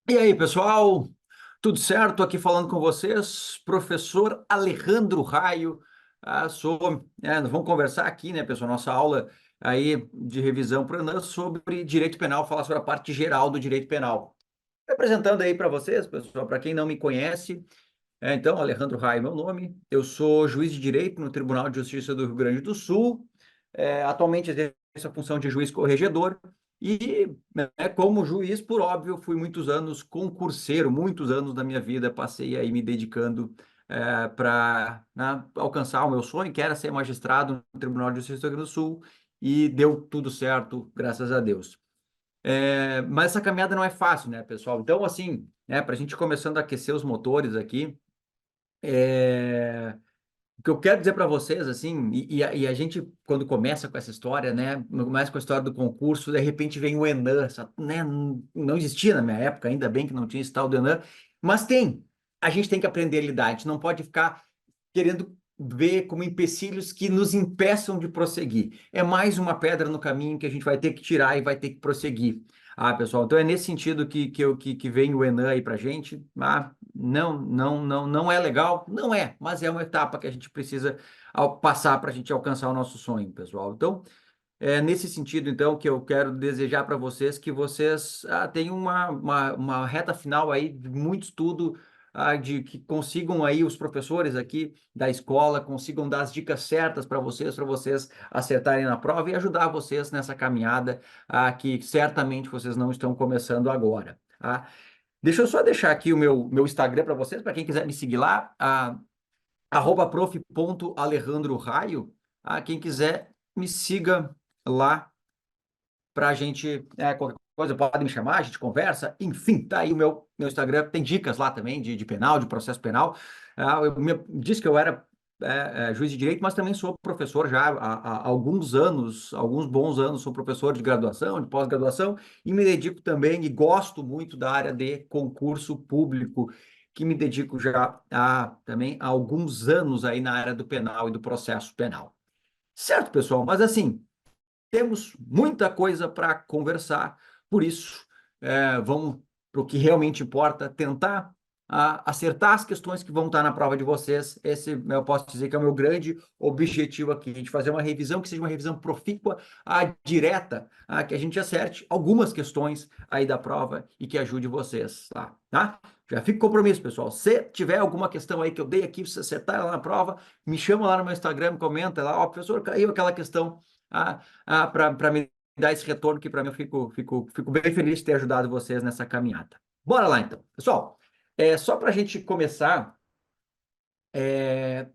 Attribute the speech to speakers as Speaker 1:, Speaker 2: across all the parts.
Speaker 1: E aí, pessoal? Tudo certo? Aqui falando com vocês, professor Alejandro Raio. Vamos conversar aqui, né, pessoal? Nossa aula aí de revisão para o Enem sobre direito penal, falar sobre a parte geral do direito penal. Apresentando aí para vocês, pessoal, para quem não me conhece, então, Alejandro Raio, meu nome. Eu sou juiz de direito no Tribunal de Justiça do Rio Grande do Sul. Atualmente exerço a função de juiz corregedor. E, né, como juiz, por óbvio, fui muitos anos concurseiro, muitos anos da minha vida passei aí me dedicando para alcançar o meu sonho, que era ser magistrado no Tribunal de Justiça do Rio Grande do Sul, e deu tudo certo, graças a Deus. Mas essa caminhada não é fácil, né, pessoal? Então, assim, para a gente começando a aquecer os motores aqui, o que eu quero dizer para vocês, assim, e a gente, quando começa com essa história, né, começa com a história do concurso, de repente vem o Enem, né, não existia na minha época, ainda bem que não tinha esse tal do Enem, mas tem, a gente tem que aprender a lidar, a gente não pode ficar querendo ver como empecilhos que nos impeçam de prosseguir. É mais uma pedra no caminho que a gente vai ter que tirar e vai ter que prosseguir. Pessoal, então é nesse sentido que vem o Enem aí pra gente. Não é legal? Não é, mas é uma etapa que a gente precisa passar para a gente alcançar o nosso sonho, pessoal. Então, é nesse sentido, então, que eu quero desejar para vocês que vocês tenham uma reta final aí de muito estudo, de que consigam aí os professores aqui da escola, consigam dar as dicas certas para vocês acertarem na prova e ajudar vocês nessa caminhada, que certamente vocês não estão começando agora, tá? Deixa eu só deixar aqui o meu Instagram para vocês, para quem quiser me seguir lá, @prof.alejandroraio. Quem quiser, me siga lá para a gente, qualquer coisa, pode me chamar, a gente conversa. Enfim, tá aí o meu Instagram, tem dicas lá também de penal, de processo penal. Disse que eu era juiz de direito, mas também sou professor já há alguns anos, alguns bons anos, sou professor de graduação, de pós-graduação, e me dedico também e gosto muito da área de concurso público, que me dedico já também há alguns anos aí na área do penal e do processo penal. Certo, pessoal? Mas assim, temos muita coisa para conversar, por isso, vamos para o que realmente importa, tentar acertar as questões que vão estar na prova de vocês. Esse eu posso dizer que é o meu grande objetivo aqui, a gente fazer uma revisão que seja uma revisão profícua, direta, que a gente acerte algumas questões aí da prova e que ajude vocês lá, tá? Já fica o compromisso, pessoal. Se tiver alguma questão aí que eu dei aqui, se acertar ela na prova, me chama lá no meu Instagram, me comenta lá, ó, professor, caiu aquela questão para me dar esse retorno, que para mim eu fico bem feliz de ter ajudado vocês nessa caminhada. Bora lá, então. Pessoal, só para a gente começar,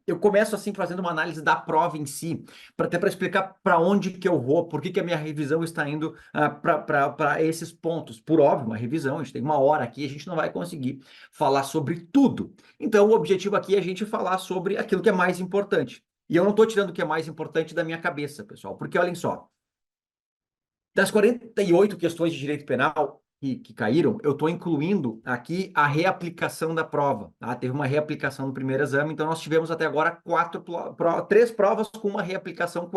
Speaker 1: eu começo assim fazendo uma análise da prova em si, para até para explicar para onde que eu vou, por que que a minha revisão está indo para esses pontos. Por óbvio, uma revisão, a gente tem uma hora aqui, a gente não vai conseguir falar sobre tudo. Então, o objetivo aqui é a gente falar sobre aquilo que é mais importante. E eu não estou tirando o que é mais importante da minha cabeça, pessoal, porque olhem só, das 48 questões de direito penal que caíram, eu estou incluindo aqui a reaplicação da prova. Tá? Teve uma reaplicação no primeiro exame, então nós tivemos até agora três provas com uma reaplicação,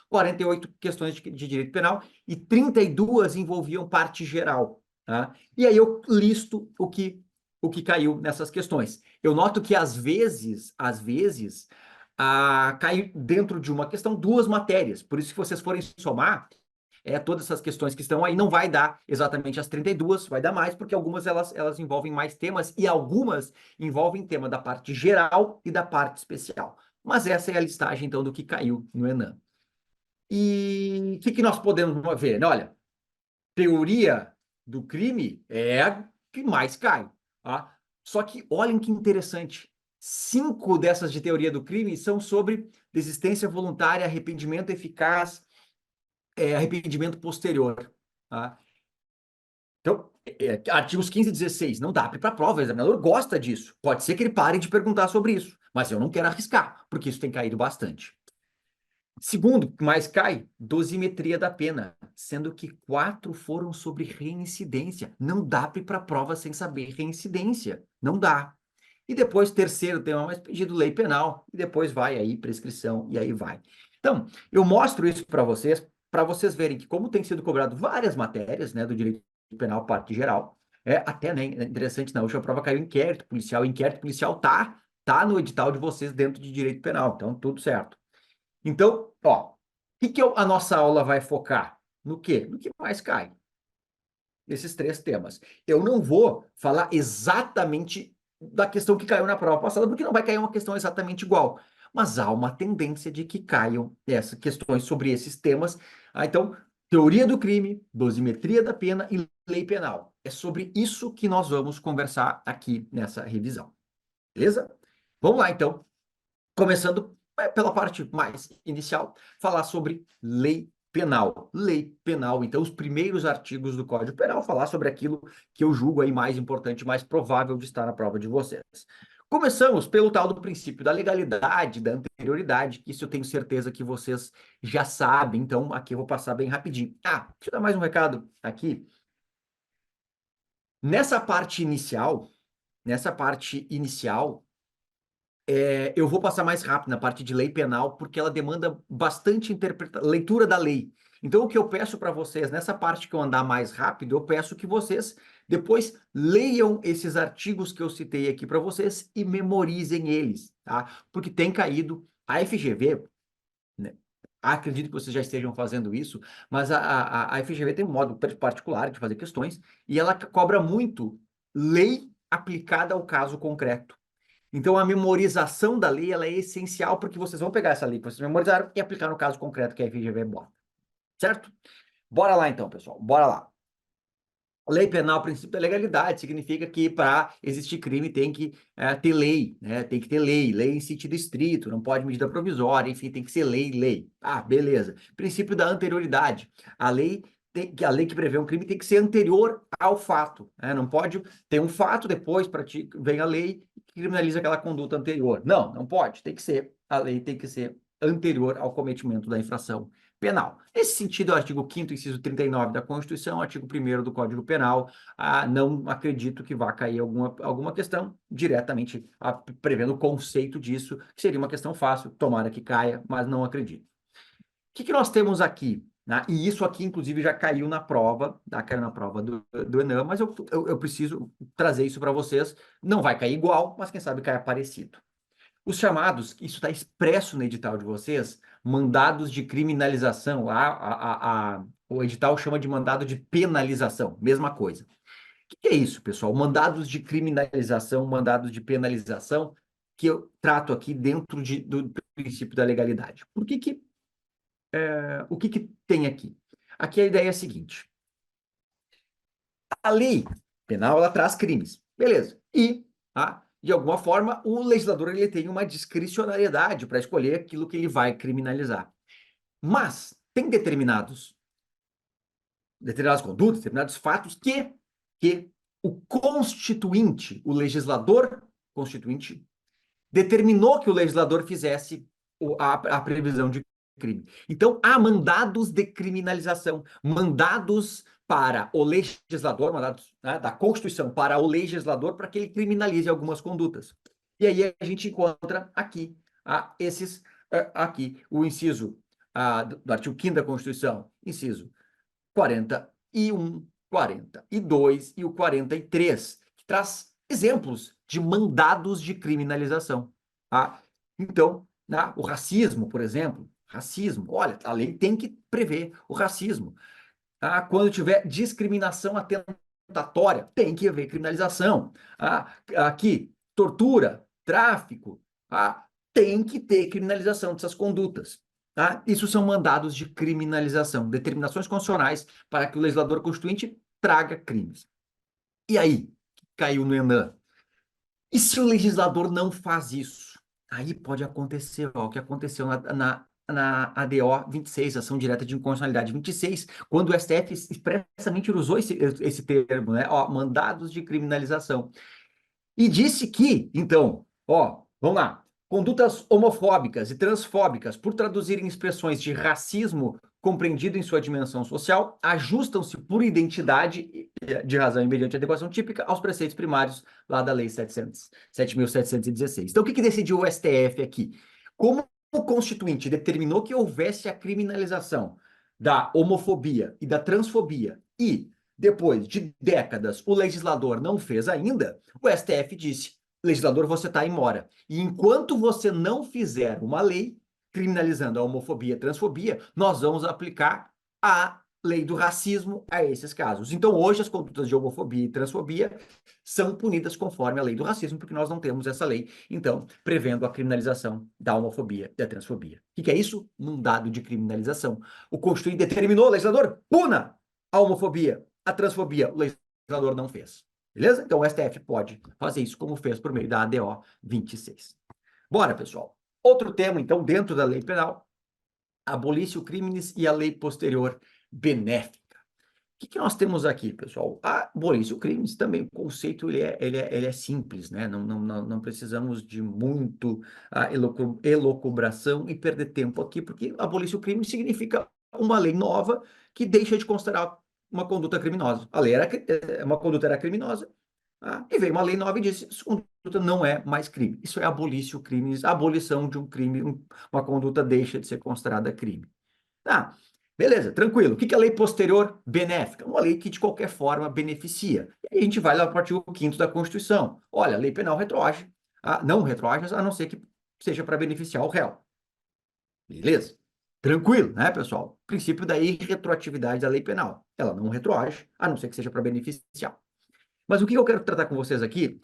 Speaker 1: 48 questões de direito penal, e 32 envolviam parte geral. Tá? E aí eu listo o que caiu nessas questões. Eu noto que às vezes, cai dentro de uma questão duas matérias. Por isso, se vocês forem somar, todas essas questões que estão aí, não vai dar exatamente as 32, vai dar mais, porque algumas elas envolvem mais temas e algumas envolvem tema da parte geral e da parte especial. Mas essa é a listagem, então, do que caiu no Enem. E o que nós podemos ver? Né? Olha, teoria do crime é a que mais cai. Tá? Só que olhem que interessante. 5 dessas de teoria do crime são sobre desistência voluntária, arrependimento eficaz, arrependimento posterior. Tá? Então, artigos 15 e 16, não dá para a prova, o examinador gosta disso. Pode ser que ele pare de perguntar sobre isso, mas eu não quero arriscar, porque isso tem caído bastante. Segundo, que mais cai, dosimetria da pena, sendo que 4 foram sobre reincidência. Não dá para ir para a prova sem saber reincidência, não dá. E depois, terceiro tema mais pedido, lei penal, e depois vai aí prescrição, e aí vai. Então, eu mostro isso para vocês verem que como tem sido cobrado várias matérias, né, do direito penal, parte geral, Até, né, interessante, na última prova caiu inquérito policial. Inquérito policial tá no edital de vocês dentro de direito penal, então tudo certo. Então, ó, o a nossa aula vai focar? No quê? No que mais cai. Esses três temas. Eu não vou falar exatamente da questão que caiu na prova passada, porque não vai cair uma questão exatamente igual. Mas há uma tendência de que caiam essas questões sobre esses temas. Então, teoria do crime, dosimetria da pena e lei penal. É sobre isso que nós vamos conversar aqui nessa revisão. Beleza? Vamos lá, então. Começando pela parte mais inicial, falar sobre lei penal. Lei penal, então, os primeiros artigos do Código Penal, falar sobre aquilo que eu julgo aí mais importante, mais provável de estar na prova de vocês. Começamos pelo tal do princípio da legalidade, da anterioridade, que isso eu tenho certeza que vocês já sabem, então aqui eu vou passar bem rapidinho. Deixa eu dar mais um recado aqui. Nessa parte inicial, eu vou passar mais rápido na parte de lei penal, porque ela demanda bastante leitura da lei. Então, o que eu peço para vocês, nessa parte que eu andar mais rápido, eu peço que vocês depois leiam esses artigos que eu citei aqui para vocês e memorizem eles, tá? Porque tem caído a FGV, né? Acredito que vocês já estejam fazendo isso, mas a FGV tem um modo particular de fazer questões e ela cobra muito lei aplicada ao caso concreto. Então, a memorização da lei ela é essencial porque vocês vão pegar essa lei que vocês memorizaram e aplicar no caso concreto que a FGV bota. Certo? Bora lá, então, pessoal. Bora lá. Lei penal, princípio da legalidade, significa que para existir crime tem que ter lei, né? Tem que ter lei em sentido estrito, não pode medida provisória, enfim, tem que ser lei. Beleza. Princípio da anterioridade. A lei que prevê um crime tem que ser anterior ao fato, né? Não pode ter um fato, depois vem a lei que criminaliza aquela conduta anterior. Não pode. A lei tem que ser anterior ao cometimento da infração penal. Nesse sentido, o artigo 5º, inciso 39 da Constituição, artigo 1º do Código Penal, não acredito que vá cair alguma questão diretamente prevendo o conceito disso, que seria uma questão fácil, tomara que caia, mas não acredito. O que nós temos aqui? Né? E isso aqui, inclusive, já caiu na prova, caiu na prova do Enem, mas eu preciso trazer isso para vocês. Não vai cair igual, mas quem sabe caia parecido. Os chamados, isso está expresso no edital de vocês, mandados de criminalização. O edital chama de mandado de penalização, mesma coisa. O que é isso, pessoal? Mandados de criminalização, mandados de penalização, que eu trato aqui dentro do princípio da legalidade. O que tem aqui? Aqui a ideia é a seguinte. A lei penal, ela traz crimes. Beleza. De alguma forma, o legislador ele tem uma discricionariedade para escolher aquilo que ele vai criminalizar. Mas tem determinadas condutas, determinados fatos que o legislador constituinte, determinou que o legislador fizesse a previsão de crime. Então, há mandados de criminalização, mandados para o legislador, mandados, né, da Constituição para o legislador para que ele criminalize algumas condutas. E aí a gente encontra aqui o inciso do artigo 5º da Constituição, inciso 41, 42 e o 43, que traz exemplos de mandados de criminalização. Então, o racismo, por exemplo, olha, a lei tem que prever o racismo. Quando tiver discriminação atentatória, tem que haver criminalização. Aqui, tortura, tráfico, tem que ter criminalização dessas condutas. Isso são mandados de criminalização, determinações constitucionais para que o legislador constituinte traga crimes. E aí, caiu no Enem. E se o legislador não faz isso? Aí pode acontecer o que aconteceu na ADO 26, Ação Direta de Inconstitucionalidade 26, quando o STF expressamente usou esse termo, né? Mandados de criminalização. E disse que, então, vamos lá, condutas homofóbicas e transfóbicas, por traduzirem expressões de racismo compreendido em sua dimensão social, ajustam-se por identidade de razão e mediante adequação típica aos preceitos primários lá da Lei 7.716. Então, o que decidiu o STF aqui? Como o Constituinte determinou que houvesse a criminalização da homofobia e da transfobia e Depois de décadas, o legislador não fez ainda, o STF disse: legislador, você está em mora. E enquanto você não fizer uma lei criminalizando a homofobia e a transfobia, nós vamos aplicar a lei do racismo a esses casos. Então, hoje, as condutas de homofobia e transfobia são punidas conforme a lei do racismo, porque nós não temos essa lei, então, prevendo a criminalização da homofobia e da transfobia. O que é isso? Um dado de criminalização. O Constituinte determinou, legislador, puna a homofobia, a transfobia. O legislador não fez. Beleza? Então, o STF pode fazer isso, como fez por meio da ADO 26. Bora, pessoal. Outro tema, então, dentro da lei penal, abolício crimes e a lei posterior benéfica. O que nós temos aqui, pessoal? Abolício crimes, também o conceito ele é simples, né? Não precisamos de muito elucubração e perder tempo aqui, porque abolício crime significa uma lei nova que deixa de considerar uma conduta criminosa. A lei uma conduta era criminosa, e veio uma lei nova e disse: essa conduta não é mais crime. Isso é abolício crimes, abolição de um crime, uma conduta deixa de ser considerada crime. Tá, beleza, tranquilo. O que é a lei posterior benéfica? Uma lei que, de qualquer forma, beneficia. E aí a gente vai lá para o artigo 5º da Constituição. Olha, a lei penal retroage, não retroage, a não ser que seja para beneficiar o réu. Beleza? Tranquilo, né, pessoal? Princípio da irretroatividade da lei penal. Ela não retroage, a não ser que seja para beneficiar. Mas o que eu quero tratar com vocês aqui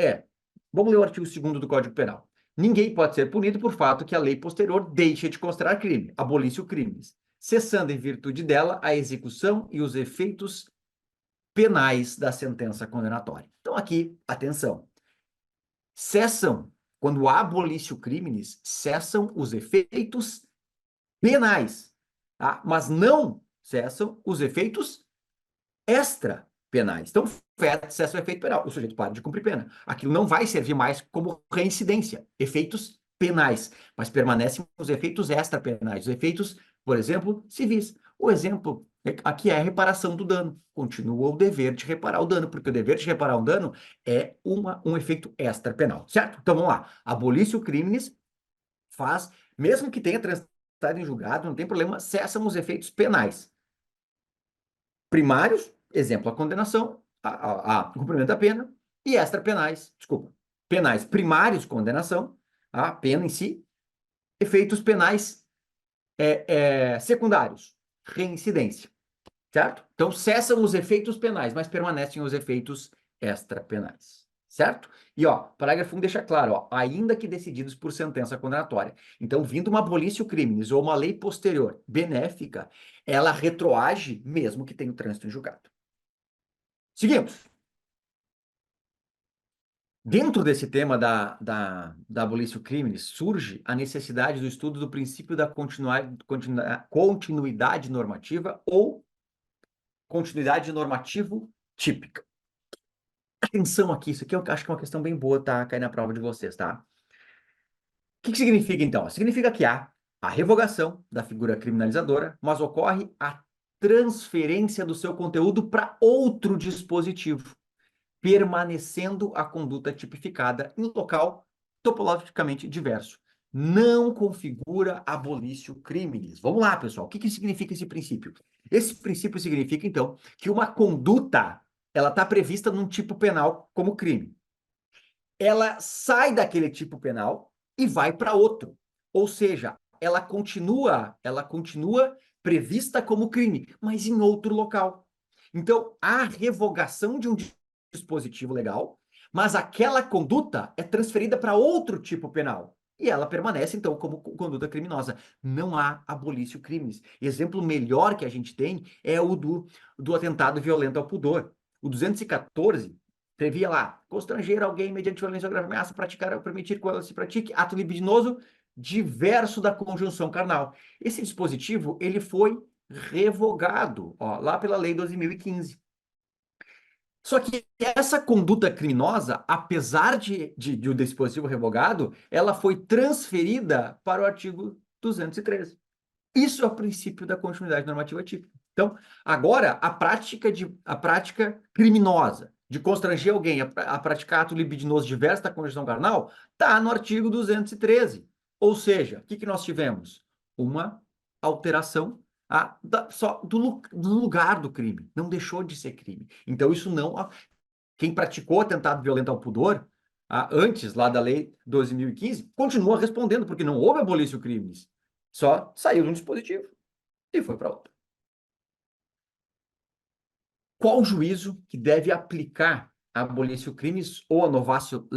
Speaker 1: vamos ler o artigo 2º do Código Penal. Ninguém pode ser punido por fato que a lei posterior deixe de considerar crime, abolício crimes, cessando em virtude dela a execução e os efeitos penais da sentença condenatória. Então aqui, atenção. Cessam, quando há abolício crimes, cessam os efeitos penais, tá? Mas não cessam os efeitos extrapenais. Então, cessa o efeito penal, o sujeito para de cumprir pena. Aquilo não vai servir mais como reincidência, efeitos penais, mas permanecem os efeitos extrapenais, os efeitos, por exemplo, civis. O exemplo aqui é a reparação do dano. Continua o dever de reparar o dano, porque o dever de reparar o dano é um efeito extrapenal, certo? Então, vamos lá. Abolício crimes faz, mesmo que tenha transitado em julgado, não tem problema, cessam os efeitos penais primários, exemplo, a condenação, o cumprimento da pena, e extrapenais, desculpa, penais primários, condenação, a pena em si, efeitos penais secundários, reincidência, certo? Então, cessam os efeitos penais, mas permanecem os efeitos extrapenais, certo? E, parágrafo 1 deixa claro, ainda que decididos por sentença condenatória. Então, vindo uma abolício crimes ou uma lei posterior benéfica, ela retroage mesmo que tenha o trânsito em julgado. Seguimos. Dentro desse tema da abolício crimes, surge a necessidade do estudo do princípio da continuidade normativa ou continuidade normativo típica. Atenção aqui, isso aqui eu acho que é uma questão bem boa, tá? Cair na prova de vocês, tá? O que significa, então? Significa que há a revogação da figura criminalizadora, mas ocorre a transferência do seu conteúdo para outro dispositivo, permanecendo a conduta tipificada em local topologicamente diverso. Não configura abolício crimes. Vamos lá, pessoal. O que significa esse princípio? Esse princípio significa, então, que uma conduta ela está prevista num tipo penal como crime. Ela sai daquele tipo penal e vai para outro. Ou seja, ela continua prevista como crime, mas em outro local. Então, há revogação de um dispositivo legal, mas aquela conduta é transferida para outro tipo penal. E ela permanece, então, como conduta criminosa. Não há abolício crimes. Exemplo melhor que a gente tem é o do atentado violento ao pudor. O 214 previa lá, constranger alguém mediante violência ou grave ameaça, praticar ou permitir que ela se pratique ato libidinoso diverso da conjunção carnal. Esse dispositivo, ele foi revogado, lá pela Lei 12.015. Só que essa conduta criminosa, apesar de o dispositivo revogado, ela foi transferida para o artigo 213. Isso é o princípio da continuidade normativa típica. Então, agora, a prática criminosa de constranger alguém a praticar ato libidinoso diverso da conjunção carnal está no artigo 213. Ou seja, o que nós tivemos? Uma alteração só do lugar do crime. Não deixou de ser crime. Então, isso não. Quem praticou atentado violento ao pudor, antes lá da lei 12.015, continua respondendo, porque não houve abolício crimes. Só saiu de um dispositivo e foi para outro. Qual o juízo que deve aplicar a abolício crimes ou a novatio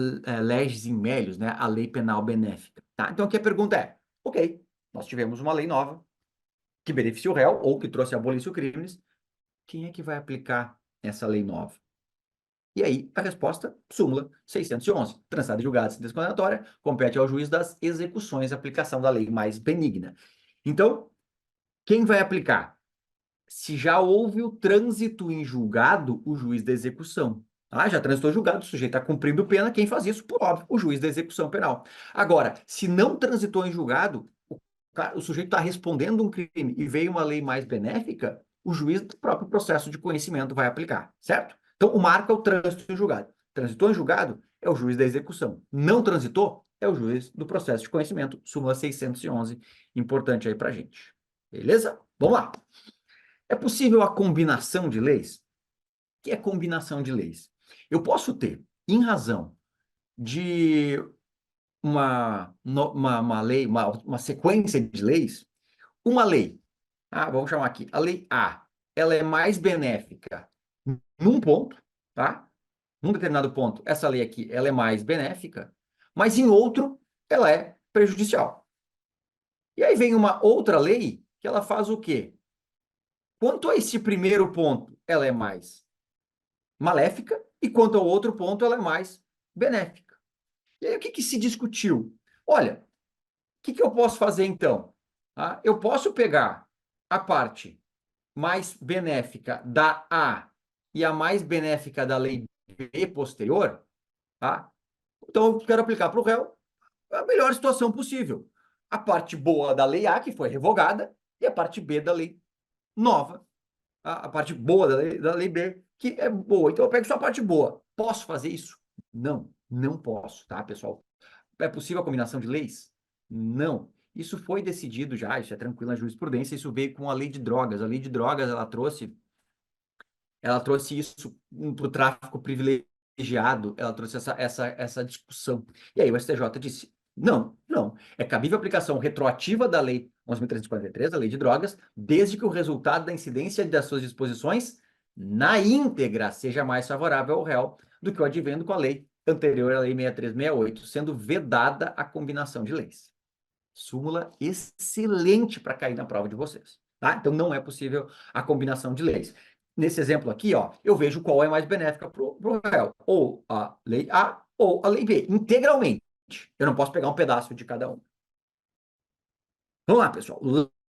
Speaker 1: legis in melius, né, a lei penal benéfica? Tá? Então aqui a pergunta é, ok, nós tivemos uma lei nova que beneficia o réu ou que trouxe abolício crimes, quem é que vai aplicar essa lei nova? E aí, a resposta, súmula 611, transitada em julgado sem descondenatória, compete ao juiz das execuções a aplicação da lei mais benigna. Então, quem vai aplicar? Se já houve o trânsito em julgado, o juiz da execução. Já transitou em julgado, o sujeito está cumprindo pena, quem faz isso? Por óbvio, o juiz da execução penal. Agora, se não transitou em julgado, o sujeito está respondendo um crime e veio uma lei mais benéfica, o juiz do próprio processo de conhecimento vai aplicar, certo? Então, o marco é o trânsito em julgado. Transitou em julgado, é o juiz da execução. Não transitou, é o juiz do processo de conhecimento, súmula 611, importante aí para gente. Beleza? Vamos lá. É possível a combinação de leis? O que é combinação de leis? Eu posso ter, em razão de uma lei, uma sequência de leis, uma lei, vamos chamar aqui, a lei A, ela é mais benéfica num ponto, tá? Num determinado ponto, essa lei aqui, ela é mais benéfica, mas em outro, ela é prejudicial. E aí vem uma outra lei que ela faz o quê? Quanto a esse primeiro ponto, ela é mais maléfica, e quanto ao outro ponto, ela é mais benéfica. E aí, o que se discutiu? Olha, o que eu posso fazer então? Eu posso pegar a parte mais benéfica da A e a mais benéfica da lei B posterior, tá? Então, eu quero aplicar para o réu a melhor situação possível. A parte boa da lei A, que foi revogada, e a parte B da lei nova, a parte boa da lei B, que é boa. Então, eu pego só a parte boa. Posso fazer isso? Não, não posso, tá, pessoal? É possível a combinação de leis? Não. Isso foi decidido já, isso é tranquilo na jurisprudência, isso veio com a lei de drogas. A lei de drogas, ela trouxe isso para o tráfico privilegiado, ela trouxe essa discussão. E aí o STJ disse, não, não, é cabível a aplicação retroativa da lei 11.343, a lei de drogas, desde que o resultado da incidência das suas disposições na íntegra seja mais favorável ao réu do que o advendo com a lei anterior à lei 6368, sendo vedada a combinação de leis. Súmula excelente para cair na prova de vocês, tá? Então não é possível a combinação de leis. Nesse exemplo aqui, eu vejo qual é mais benéfica para o réu, ou a lei A ou a lei B, integralmente. Eu não posso pegar um pedaço de cada um. Vamos lá, pessoal.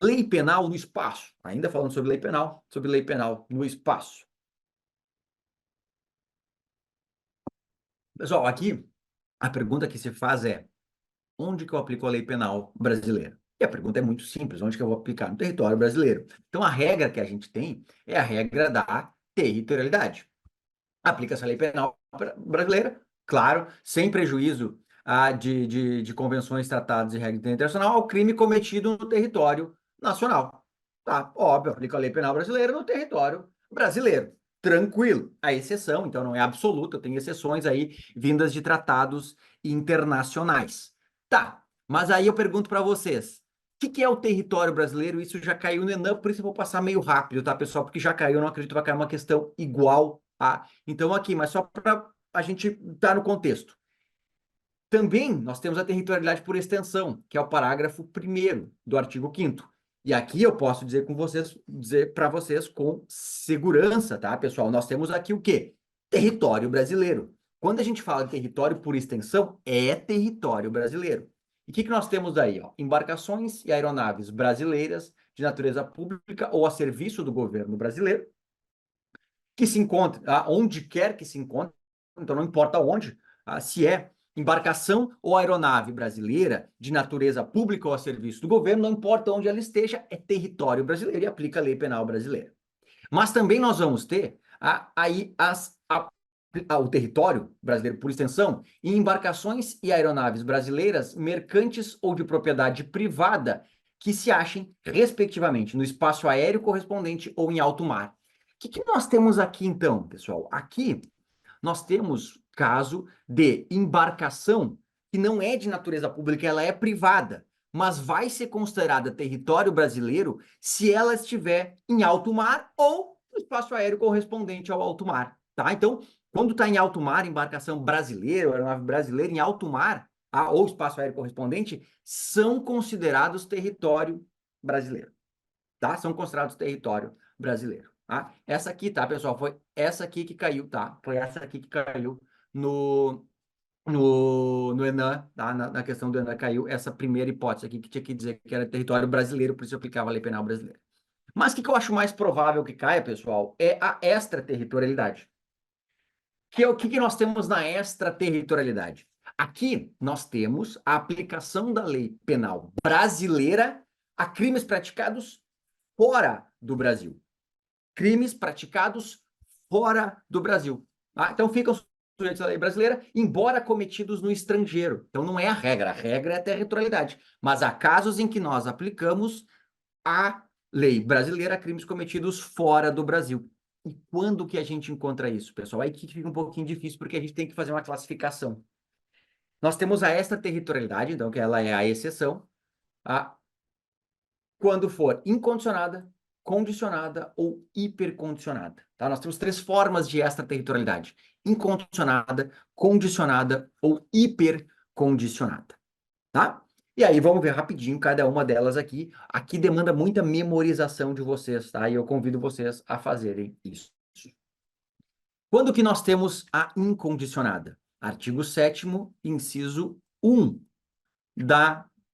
Speaker 1: Lei penal no espaço. Ainda falando sobre lei penal no espaço. Pessoal, aqui a pergunta que se faz é: onde que eu aplico a lei penal brasileira? E a pergunta é muito simples: onde que eu vou aplicar? No território brasileiro. Então, a regra que a gente tem é a regra da territorialidade. Aplica-se a lei penal brasileira, claro, sem prejuízo de convenções, tratados e regras internacionais ao crime cometido no território nacional. Tá, óbvio, aplica a lei penal brasileira no território brasileiro. Tranquilo. A exceção, então, não é absoluta, tem exceções aí vindas de tratados internacionais. Tá, mas aí eu pergunto para vocês, o que é o território brasileiro? Isso já caiu no ENAM, por isso eu vou passar meio rápido, tá, pessoal? Porque já caiu, eu não acredito que vai cair uma questão igual a... Então, aqui, mas só para a gente estar no contexto. Também nós temos a territorialidade por extensão, que é o parágrafo 1º do artigo 5º. E aqui eu posso dizer para vocês com segurança, tá, pessoal? Nós temos aqui o quê? Território brasileiro. Quando a gente fala de território por extensão, é território brasileiro. E o que nós temos aí? Embarcações e aeronaves brasileiras de natureza pública ou a serviço do governo brasileiro, que se encontre, onde quer que se encontre, então não importa onde, se é embarcação ou aeronave brasileira de natureza pública ou a serviço do governo, não importa onde ela esteja, é território brasileiro e aplica a lei penal brasileira. Mas também nós vamos ter aí o território brasileiro por extensão em embarcações e aeronaves brasileiras mercantes ou de propriedade privada que se achem, respectivamente, no espaço aéreo correspondente ou em alto mar. O que nós temos aqui, então, pessoal? Aqui nós temos caso de embarcação que não é de natureza pública, ela é privada, mas vai ser considerada território brasileiro se ela estiver em alto mar ou no espaço aéreo correspondente ao alto mar, tá? Então, quando está em alto mar, embarcação brasileira, aeronave brasileira em alto mar, ou espaço aéreo correspondente, são considerados território brasileiro, tá? São considerados território brasileiro, tá? Essa aqui, tá, pessoal? Foi essa aqui que caiu, tá? Foi essa aqui que caiu no Enan, tá? Na questão do Enan caiu essa primeira hipótese aqui, que tinha que dizer que era território brasileiro, por isso eu aplicava a lei penal brasileira. Mas o que eu acho mais provável que caia, pessoal, é a extraterritorialidade. O que nós temos na extraterritorialidade? Aqui nós temos a aplicação da lei penal brasileira a crimes praticados fora do Brasil. Crimes praticados fora do Brasil. Tá? Então ficam sujeitos à lei brasileira, embora cometidos no estrangeiro. Então não é a regra é a territorialidade. Mas há casos em que nós aplicamos a lei brasileira a crimes cometidos fora do Brasil. E quando que a gente encontra isso, pessoal? Aí que fica um pouquinho difícil, porque a gente tem que fazer uma classificação. Nós temos a extraterritorialidade, então, que ela é a exceção, quando for incondicionada, condicionada ou hipercondicionada. Tá? Nós temos 3 formas de extraterritorialidade: incondicionada, condicionada ou hipercondicionada. Tá? E aí vamos ver rapidinho cada uma delas aqui. Aqui demanda muita memorização de vocês, tá? E eu convido vocês a fazerem isso. Quando que nós temos a incondicionada? Artigo 7º, inciso 1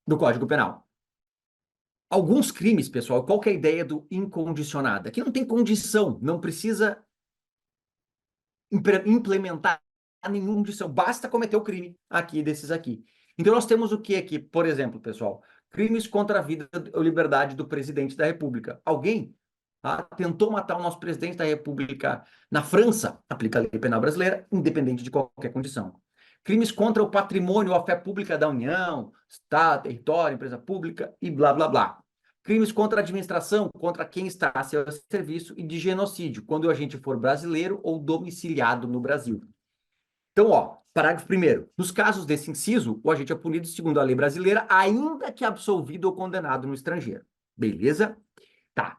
Speaker 1: do Código Penal. Alguns crimes, pessoal, qual que é a ideia do incondicionada? Aqui não tem condição, não precisa implementar nenhuma condição, basta cometer o crime aqui desses aqui. Então nós temos o que aqui? Por exemplo, pessoal, crimes contra a vida ou liberdade do presidente da República. Alguém tentou matar o nosso presidente da República na França, aplica a lei penal brasileira, independente de qualquer condição. Crimes contra o patrimônio ou a fé pública da União, Estado, território, empresa pública e blá, blá, blá. Crimes contra a administração, contra quem está a seu serviço, e de genocídio, quando o agente for brasileiro ou domiciliado no Brasil. Então, parágrafo 1º. Nos casos desse inciso, o agente é punido segundo a lei brasileira, ainda que absolvido ou condenado no estrangeiro. Beleza? Tá.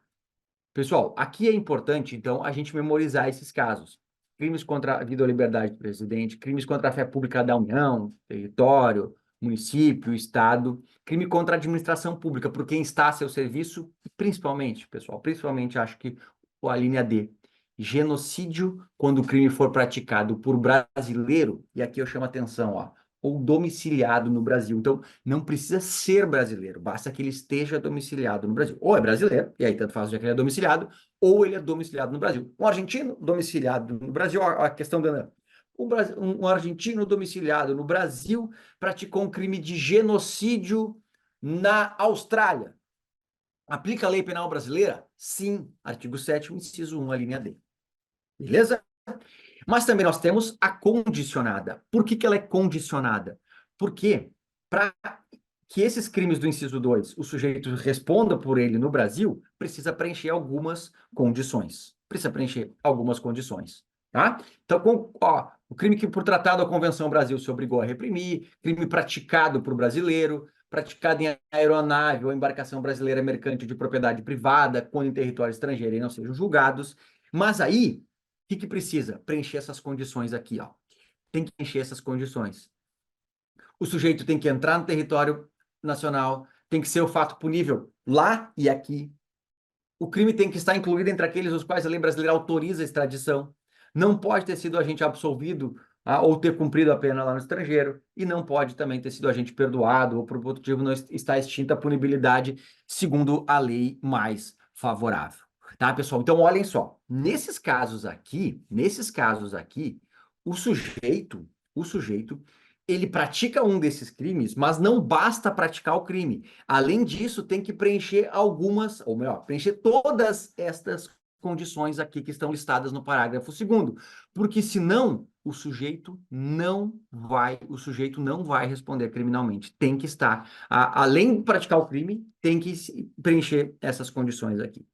Speaker 1: Pessoal, aqui é importante, então, a gente memorizar esses casos. Crimes contra a vida ou liberdade do presidente, crimes contra a fé pública da União, território, município, estado, crime contra a administração pública, por quem está a seu serviço, principalmente, pessoal, principalmente acho que a linha D, genocídio, quando o crime for praticado por brasileiro, e aqui eu chamo a atenção, ou domiciliado no Brasil. Então, não precisa ser brasileiro, basta que ele esteja domiciliado no Brasil. Ou é brasileiro, e aí tanto faz já que ele é domiciliado, ou ele é domiciliado no Brasil. Um argentino domiciliado no Brasil, a questão da... Um argentino domiciliado no Brasil praticou um crime de genocídio na Austrália. Aplica a lei penal brasileira? Sim. Artigo 7º, inciso 1, a linha D. Beleza? Mas também nós temos a condicionada. Por que ela é condicionada? Porque para que esses crimes do inciso 2, o sujeito responda por ele no Brasil, precisa preencher algumas condições. Precisa preencher algumas condições. Tá? Então, o crime que, por tratado da Convenção Brasil, se obrigou a reprimir, crime praticado por brasileiro, praticado em aeronave ou embarcação brasileira mercante de propriedade privada, quando em território estrangeiro e não sejam julgados. Mas aí, o que precisa? Preencher essas condições aqui, Tem que preencher essas condições. O sujeito tem que entrar no território nacional, tem que ser o fato punível lá e aqui. O crime tem que estar incluído entre aqueles os quais a lei brasileira autoriza a extradição. Não pode ter sido agente absolvido ou ter cumprido a pena lá no estrangeiro. E não pode também ter sido agente perdoado ou por outro motivo não está extinta a punibilidade segundo a lei mais favorável. Tá, pessoal? Então, olhem só. Nesses casos aqui, o sujeito, ele pratica um desses crimes, mas não basta praticar o crime. Além disso, tem que preencher algumas, ou melhor, preencher todas estas condições aqui que estão listadas no parágrafo 2º, porque senão o sujeito não vai responder criminalmente. Tem que estar, além de praticar o crime, tem que preencher essas condições aqui.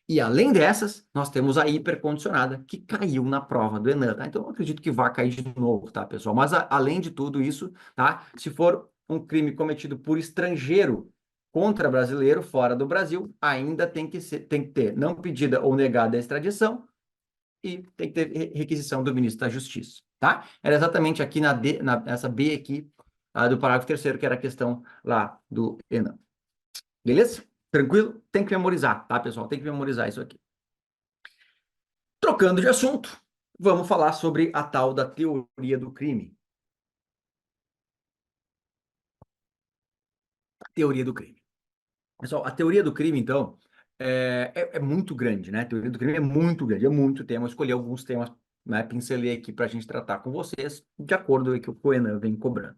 Speaker 1: E além dessas, nós temos a hipercondicionada, que caiu na prova do Enem, tá? Então, eu acredito que vai cair de novo, tá, pessoal? Mas, além de tudo isso, tá? Se for um crime cometido por estrangeiro contra brasileiro fora do Brasil, ainda tem que ter não pedida ou negada a extradição e tem que ter requisição do ministro da Justiça, tá? Era exatamente aqui nessa B aqui, do parágrafo 3º, que era a questão lá do Enem. Beleza? Tranquilo? Tem que memorizar, tá, pessoal? Tem que memorizar isso aqui. Trocando de assunto, vamos falar sobre a tal da teoria do crime. Teoria do crime. Pessoal, a teoria do crime, então, é muito grande, né? A teoria do crime é muito grande, é muito tema. Eu escolhi alguns temas, né? Pincelei aqui para a gente tratar com vocês, de acordo com o que o Coenan vem cobrando.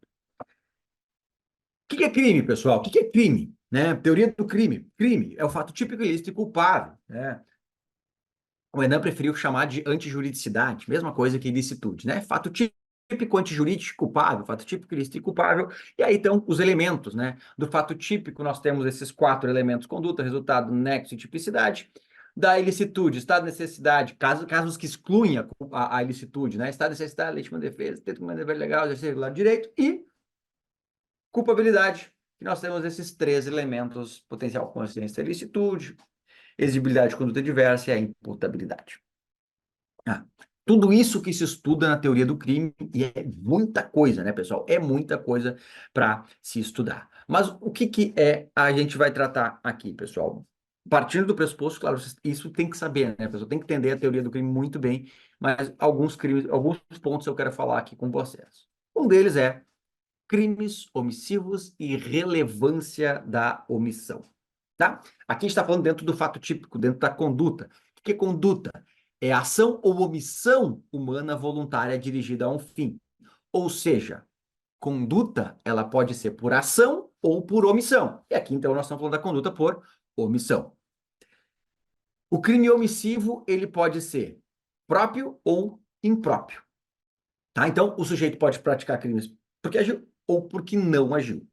Speaker 1: O que é crime, pessoal? O que é crime? Né? Teoria do crime. Crime é o fato típico, ilícito e culpável, né? O Enan preferiu chamar de antijuridicidade, mesma coisa que ilicitude, né? Fato típico, antijurídico, culpável, fato típico, ilícito e culpável. E aí estão os elementos, né? Do fato típico, nós temos esses 4 elementos: conduta, resultado, nexo e tipicidade. Da ilicitude, estado de necessidade, casos que excluem a ilicitude, né? Estado de necessidade, legítima defesa, tento dever legal, exercício do lado direito. E culpabilidade, que nós temos esses 3 elementos: potencial consciência da ilicitude, exigibilidade de conduta diversa e a imputabilidade. Tudo isso que se estuda na teoria do crime, e é muita coisa, né, pessoal? É muita coisa para se estudar. Mas o que a gente vai tratar aqui, pessoal? Partindo do pressuposto, claro, isso tem que saber, né, pessoal? Tem que entender a teoria do crime muito bem, mas alguns pontos eu quero falar aqui com vocês. Um deles é crimes omissivos e relevância da omissão, tá? Aqui a gente está falando dentro do fato típico, dentro da conduta. O que é conduta? É ação ou omissão humana voluntária dirigida a um fim. Ou seja, conduta, ela pode ser por ação ou por omissão. E aqui, então, nós estamos falando da conduta por omissão. O crime omissivo, ele pode ser próprio ou impróprio, tá? Então, o sujeito pode praticar crimes porque agiu ou porque não agiu.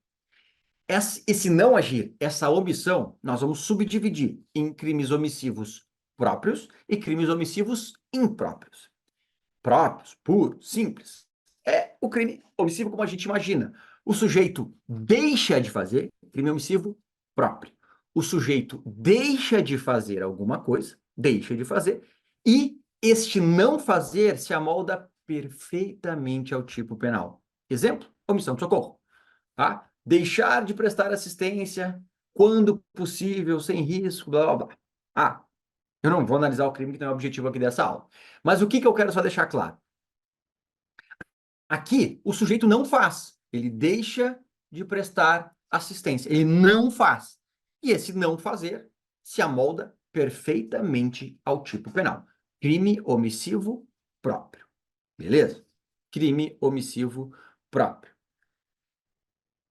Speaker 1: Esse não agir, essa omissão, nós vamos subdividir em crimes omissivos próprios e crimes omissivos impróprios. Próprios, puros, simples. É o crime omissivo como a gente imagina. O sujeito deixa de fazer, crime omissivo próprio. O sujeito deixa de fazer alguma coisa, deixa de fazer, e este não fazer se amolda perfeitamente ao tipo penal. Exemplo, omissão de socorro. Tá? Deixar de prestar assistência quando possível, sem risco, blá, blá, blá. Eu não vou analisar o crime que não é o objetivo aqui dessa aula. Mas o que eu quero só deixar claro? Aqui, o sujeito não faz. Ele deixa de prestar assistência. Ele não faz. E esse não fazer se amolda perfeitamente ao tipo penal. Crime omissivo próprio. Beleza? Crime omissivo próprio.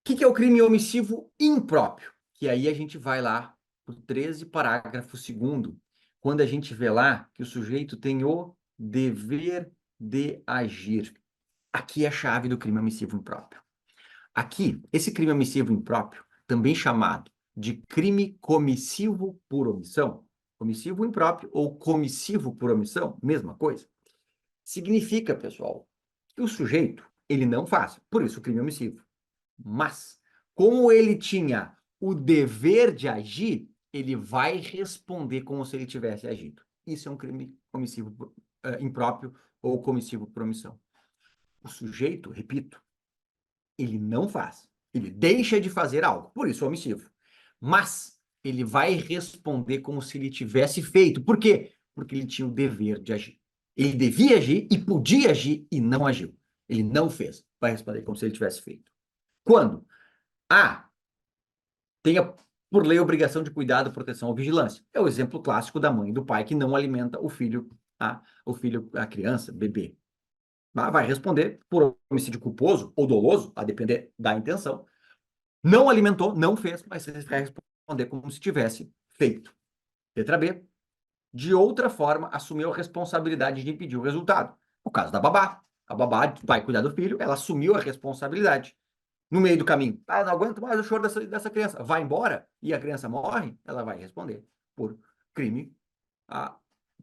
Speaker 1: O que é o crime omissivo impróprio? Que aí a gente vai lá para o 13, parágrafo 2º, quando a gente vê lá que o sujeito tem o dever de agir. Aqui é a chave do crime omissivo impróprio. Aqui, esse crime omissivo impróprio, também chamado de crime comissivo por omissão, omissivo impróprio ou comissivo por omissão, mesma coisa, significa, pessoal, que o sujeito, ele não faz, por isso o crime omissivo. Mas, como ele tinha o dever de agir, ele vai responder como se ele tivesse agido. Isso é um crime omissivo impróprio ou comissivo por omissão. O sujeito, repito, ele não faz. Ele deixa de fazer algo, por isso é omissivo. Mas ele vai responder como se ele tivesse feito. Por quê? Porque ele tinha o dever de agir. Ele devia agir e podia agir e não agiu. Ele não fez. Vai responder como se ele tivesse feito. Quando? Tenha por lei a obrigação de cuidado, proteção ou vigilância. É o exemplo clássico da mãe e do pai que não alimenta a criança, bebê. Vai responder por homicídio culposo ou doloso, a depender da intenção. Não alimentou, não fez, mas vai responder como se tivesse feito. Letra B, de outra forma, assumiu a responsabilidade de impedir o resultado. No caso da babá, a babá vai cuidar do filho, ela assumiu a responsabilidade. No meio do caminho, não aguento mais o choro dessa criança, vai embora e a criança morre, ela vai responder por crime,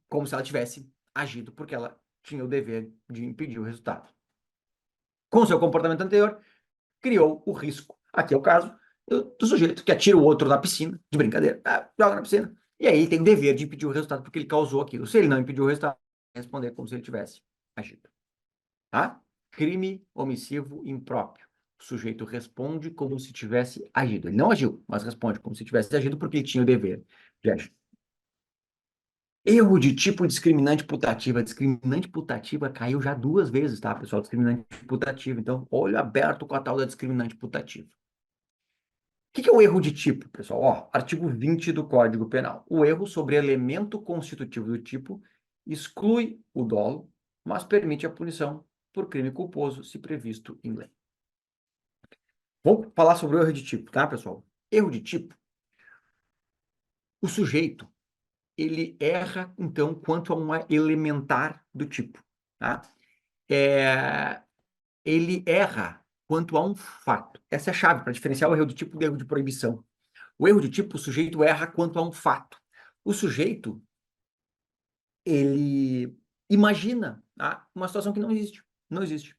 Speaker 1: como se ela tivesse agido porque ela tinha o dever de impedir o resultado. Com seu comportamento anterior, criou o risco. Aqui é o caso do sujeito que atira o outro na piscina, de brincadeira, joga na piscina, e aí ele tem o dever de impedir o resultado porque ele causou aquilo. Se ele não impediu o resultado, responder como se ele tivesse agido. Tá? Crime omissivo impróprio. O sujeito responde como se tivesse agido. Ele não agiu, mas responde como se tivesse agido porque ele tinha o dever de agir. Erro de tipo discriminante putativa. Discriminante putativa caiu já 2 vezes, tá, pessoal? Discriminante putativa. Então, olho aberto com a tal da discriminante putativa. O que é o erro de tipo, pessoal? Ó, artigo 20 do Código Penal. O erro sobre elemento constitutivo do tipo exclui o dolo, mas permite a punição por crime culposo, se previsto em lei. Vamos falar sobre o erro de tipo, tá, pessoal? Erro de tipo. O sujeito, ele erra, então, quanto a uma elementar do tipo, tá? Ele erra quanto a um fato. Essa é a chave para diferenciar o erro de tipo do erro de proibição. O erro de tipo, o sujeito erra quanto a um fato. O sujeito, ele imagina, tá, uma situação que não existe. Não existe.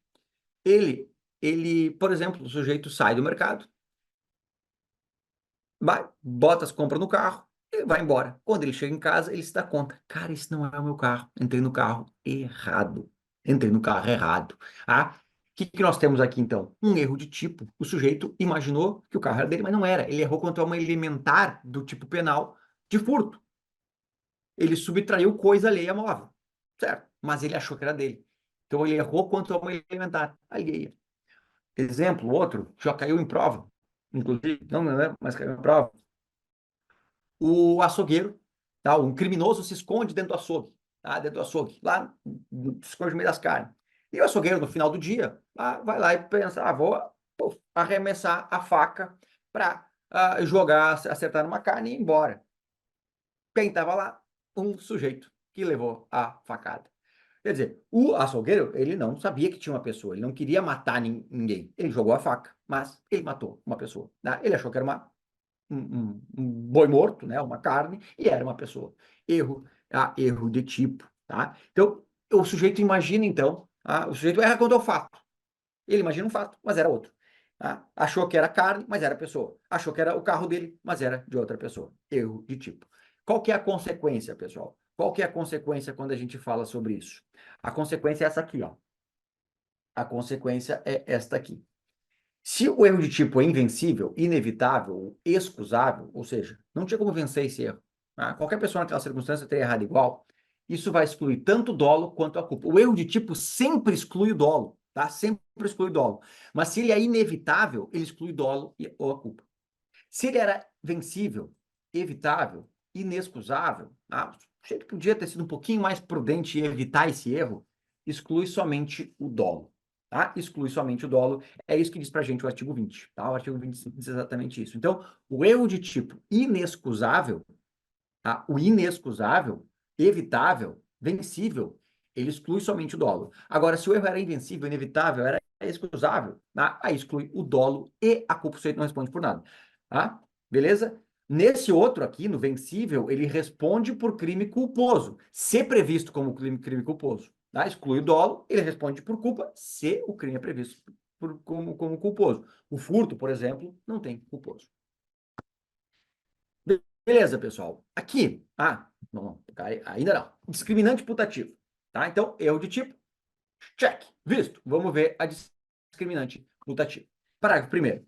Speaker 1: Por exemplo, o sujeito sai do mercado, vai, bota as compras no carro e vai embora. Quando ele chega em casa, ele se dá conta. Cara, esse não é o meu carro. Entrei no carro errado. Entrei no carro errado. O que nós temos aqui, então? Um erro de tipo. O sujeito imaginou que o carro era dele, mas não era. Ele errou quanto a uma elementar do tipo penal de furto. Ele subtraiu coisa alheia móvel, certo? Mas ele achou que era dele. Então ele errou quanto a uma elementar alheia. Exemplo, outro, já caiu em prova, inclusive, não me lembro, mas caiu em prova. O açougueiro, tá? Um criminoso se esconde dentro do açougue, tá? Dentro do açougue, lá, se esconde no meio das carnes. E o açougueiro, no final do dia, vai lá e pensa, vou arremessar a faca para jogar, acertar numa carne e ir embora. Quem estava lá? Um sujeito que levou a facada. Quer dizer, o açougueiro, ele não sabia que tinha uma pessoa, ele não queria matar ninguém. Ele jogou a faca, mas ele matou uma pessoa. Tá? Ele achou que era um boi morto, né? Uma carne, e era uma pessoa. Erro de tipo. Tá? Então, o sujeito imagina, então, o sujeito erra quanto ao fato. Ele imagina um fato, mas era outro. Tá? Achou que era carne, mas era pessoa. Achou que era o carro dele, mas era de outra pessoa. Erro de tipo. Qual que é a consequência, pessoal? Qual que é a consequência quando a gente fala sobre isso? A consequência é essa aqui, ó. A consequência é esta aqui. Se o erro de tipo é invencível, inevitável, excusável, ou seja, não tinha como vencer esse erro, tá? Qualquer pessoa naquela circunstância teria errado igual, isso vai excluir tanto o dolo quanto a culpa. O erro de tipo sempre exclui o dolo, tá? Sempre exclui o dolo. Mas se ele é inevitável, ele exclui o dolo ou a culpa. Se ele era vencível, evitável, inexcusável, o sujeito podia ter sido um pouquinho mais prudente e evitar esse erro, exclui somente o dolo. Tá? Exclui somente o dolo. É isso que diz para a gente o artigo 20. Tá? O artigo 25 diz exatamente isso. Então, o erro de tipo inexcusável, tá? O inexcusável, evitável, vencível, ele exclui somente o dolo. Agora, se o erro era invencível, inevitável, era excusável, tá? Aí exclui o dolo e a culpa, o sujeito não responde por nada. Tá? Beleza? Nesse outro aqui, no vencível, ele responde por crime culposo, se previsto como crime culposo. Tá? Exclui o dolo, ele responde por culpa, se o crime é previsto como culposo. O furto, por exemplo, não tem culposo. Beleza, pessoal. Aqui, não, ainda não. Discriminante putativo. Tá? Então, erro de tipo, check. Visto. Vamos ver a discriminante putativa. Parágrafo 1º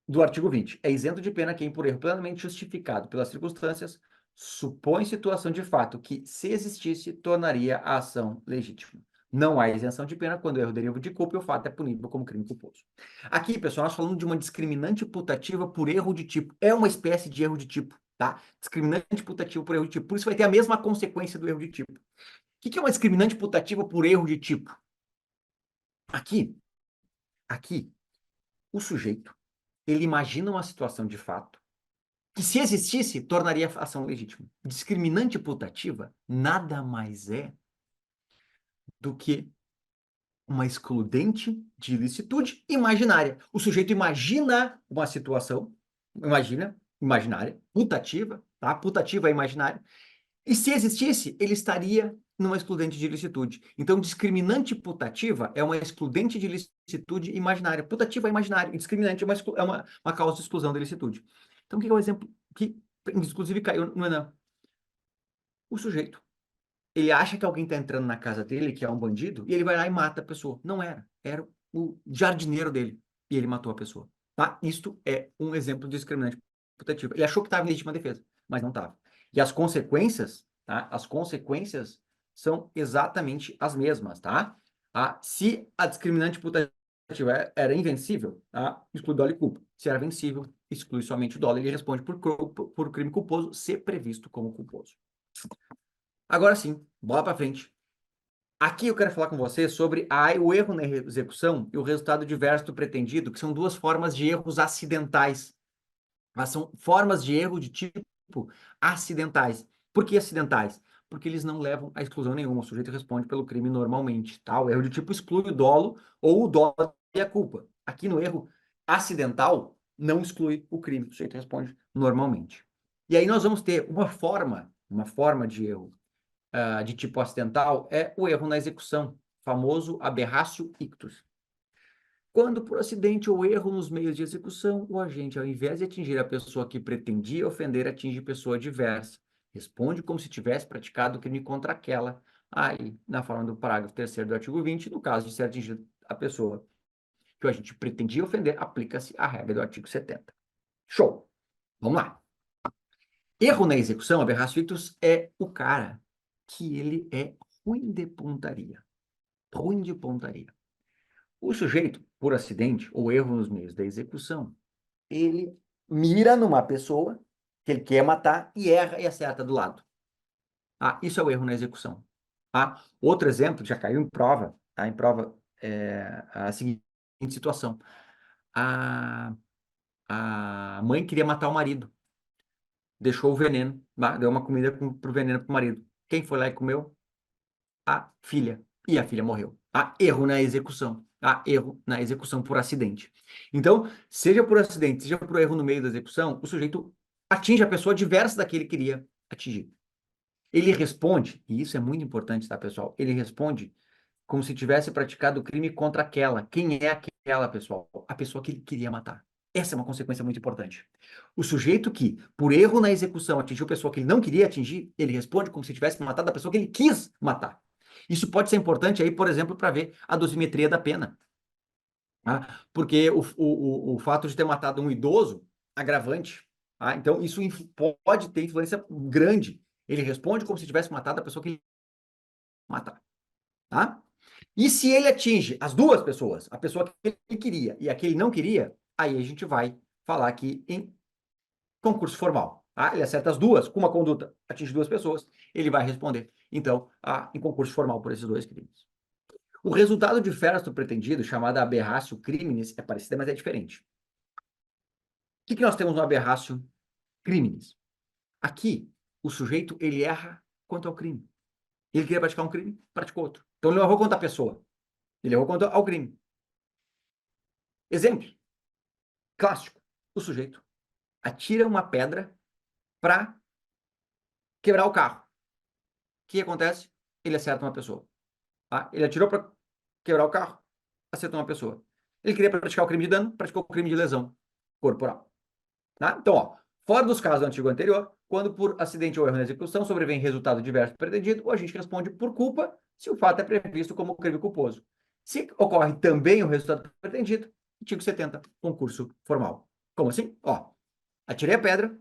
Speaker 1: do artigo 20. É isento de pena quem, por erro plenamente justificado pelas circunstâncias, supõe situação de fato que, se existisse, tornaria a ação legítima. Não há isenção de pena quando o erro deriva de culpa e o fato é punível como crime culposo. Aqui, pessoal, nós falamos de uma discriminante putativa por erro de tipo. É uma espécie de erro de tipo, tá? Discriminante putativo por erro de tipo. Por isso vai ter a mesma consequência do erro de tipo. O que é uma discriminante putativa por erro de tipo? Aqui, o sujeito, ele imagina uma situação de fato que, se existisse, tornaria a ação legítima. Discriminante putativa nada mais é do que uma excludente de ilicitude imaginária. O sujeito imagina uma situação, imaginária, putativa, tá? Putativa é imaginária, e se existisse, ele estaria numa excludente de ilicitude. Então, discriminante putativa é uma excludente de ilicitude imaginária. Putativa é imaginária, e discriminante é uma causa de exclusão da ilicitude. Então, o que é o exemplo que, inclusive, caiu no Enem? O sujeito, ele acha que alguém está entrando na casa dele, que é um bandido, e ele vai lá e mata a pessoa. Não era. Era o jardineiro dele. E ele matou a pessoa. Tá? Isto é um exemplo de discriminante putativo. Ele achou que estava em legítima defesa, mas não estava. E as consequências, tá? As consequências são exatamente as mesmas, tá? Se a discriminante putativa era invencível, tá? Exclui dolo e culpa. Se era vencível, exclui somente o dolo. Ele responde por crime culposo, se previsto como culposo. Agora sim, bola para frente. Aqui eu quero falar com você sobre o erro na execução e o resultado diverso do pretendido, que são duas formas de erros acidentais. Mas são formas de erro de tipo acidentais. Por que acidentais? Porque eles não levam a exclusão nenhuma. O sujeito responde pelo crime normalmente. Tá? O erro de tipo exclui o dolo ou o dolo e a culpa. Aqui no erro acidental, não exclui o crime. O sujeito responde normalmente. E aí nós vamos ter uma forma de erro de tipo acidental é o erro na execução, famoso aberratio ictus. Quando, por acidente ou erro nos meios de execução, o agente, ao invés de atingir a pessoa que pretendia ofender, atinge pessoa diversa. Responde como se tivesse praticado crime contra aquela. Aí, na forma do parágrafo 3º do artigo 20, no caso de ser atingida a pessoa que o agente pretendia ofender, aplica-se a regra do artigo 70. Show! Vamos lá. Erro na execução, aberratio ictus, é o cara que ele é ruim de pontaria. Ruim de pontaria. O sujeito, por acidente ou erro nos meios da execução, ele mira numa pessoa que ele quer matar e erra e acerta do lado. Isso é o erro na execução. Outro exemplo, já caiu em prova, tá? Em prova, a seguinte situação. A mãe queria matar o marido, deixou o veneno, deu uma comida pro veneno pro marido. Quem foi lá e comeu? A filha. E a filha morreu. Erro na execução. Erro na execução por acidente. Então, seja por acidente, seja por erro no meio da execução, o sujeito atinge a pessoa diversa da que ele queria atingir. Ele responde, e isso é muito importante, tá, pessoal? Ele responde como se tivesse praticado o crime contra aquela. Quem é aquela, pessoal? A pessoa que ele queria matar. Essa é uma consequência muito importante. O sujeito que, por erro na execução, atingiu a pessoa que ele não queria atingir, ele responde como se tivesse matado a pessoa que ele quis matar. Isso pode ser importante aí, por exemplo, para ver a dosimetria da pena. Porque o fato de ter matado um idoso, agravante. Então, isso pode ter influência grande. Ele responde como se tivesse matado a pessoa que ele matar. Tá? E se ele atinge as duas pessoas, a pessoa que ele queria e a que ele não queria, aí a gente vai falar aqui em concurso formal. Ele acerta as duas, com uma conduta, atinge duas pessoas, ele vai responder, então, em concurso formal por esses dois crimes. O resultado de feras pretendido, chamada aberratio criminis, é parecida, mas é diferente. O que nós temos no aberratio criminis? Aqui, o sujeito, ele erra quanto ao crime. Ele queria praticar um crime, praticou outro. Então, ele não errou quanto à pessoa. Ele errou quanto ao crime. Exemplo clássico. O sujeito atira uma pedra para quebrar o carro. O que acontece? Ele acerta uma pessoa. Ele atirou para quebrar o carro, acertou uma pessoa. Ele queria praticar o crime de dano, praticou o crime de lesão corporal. Então, fora dos casos do artigo anterior, quando por acidente ou erro na execução sobrevém resultado diverso do pretendido, o agente responde por culpa se o fato é previsto como crime culposo. Se ocorre também o resultado do pretendido, artigo 70, concurso formal. Como assim? Atirei a pedra,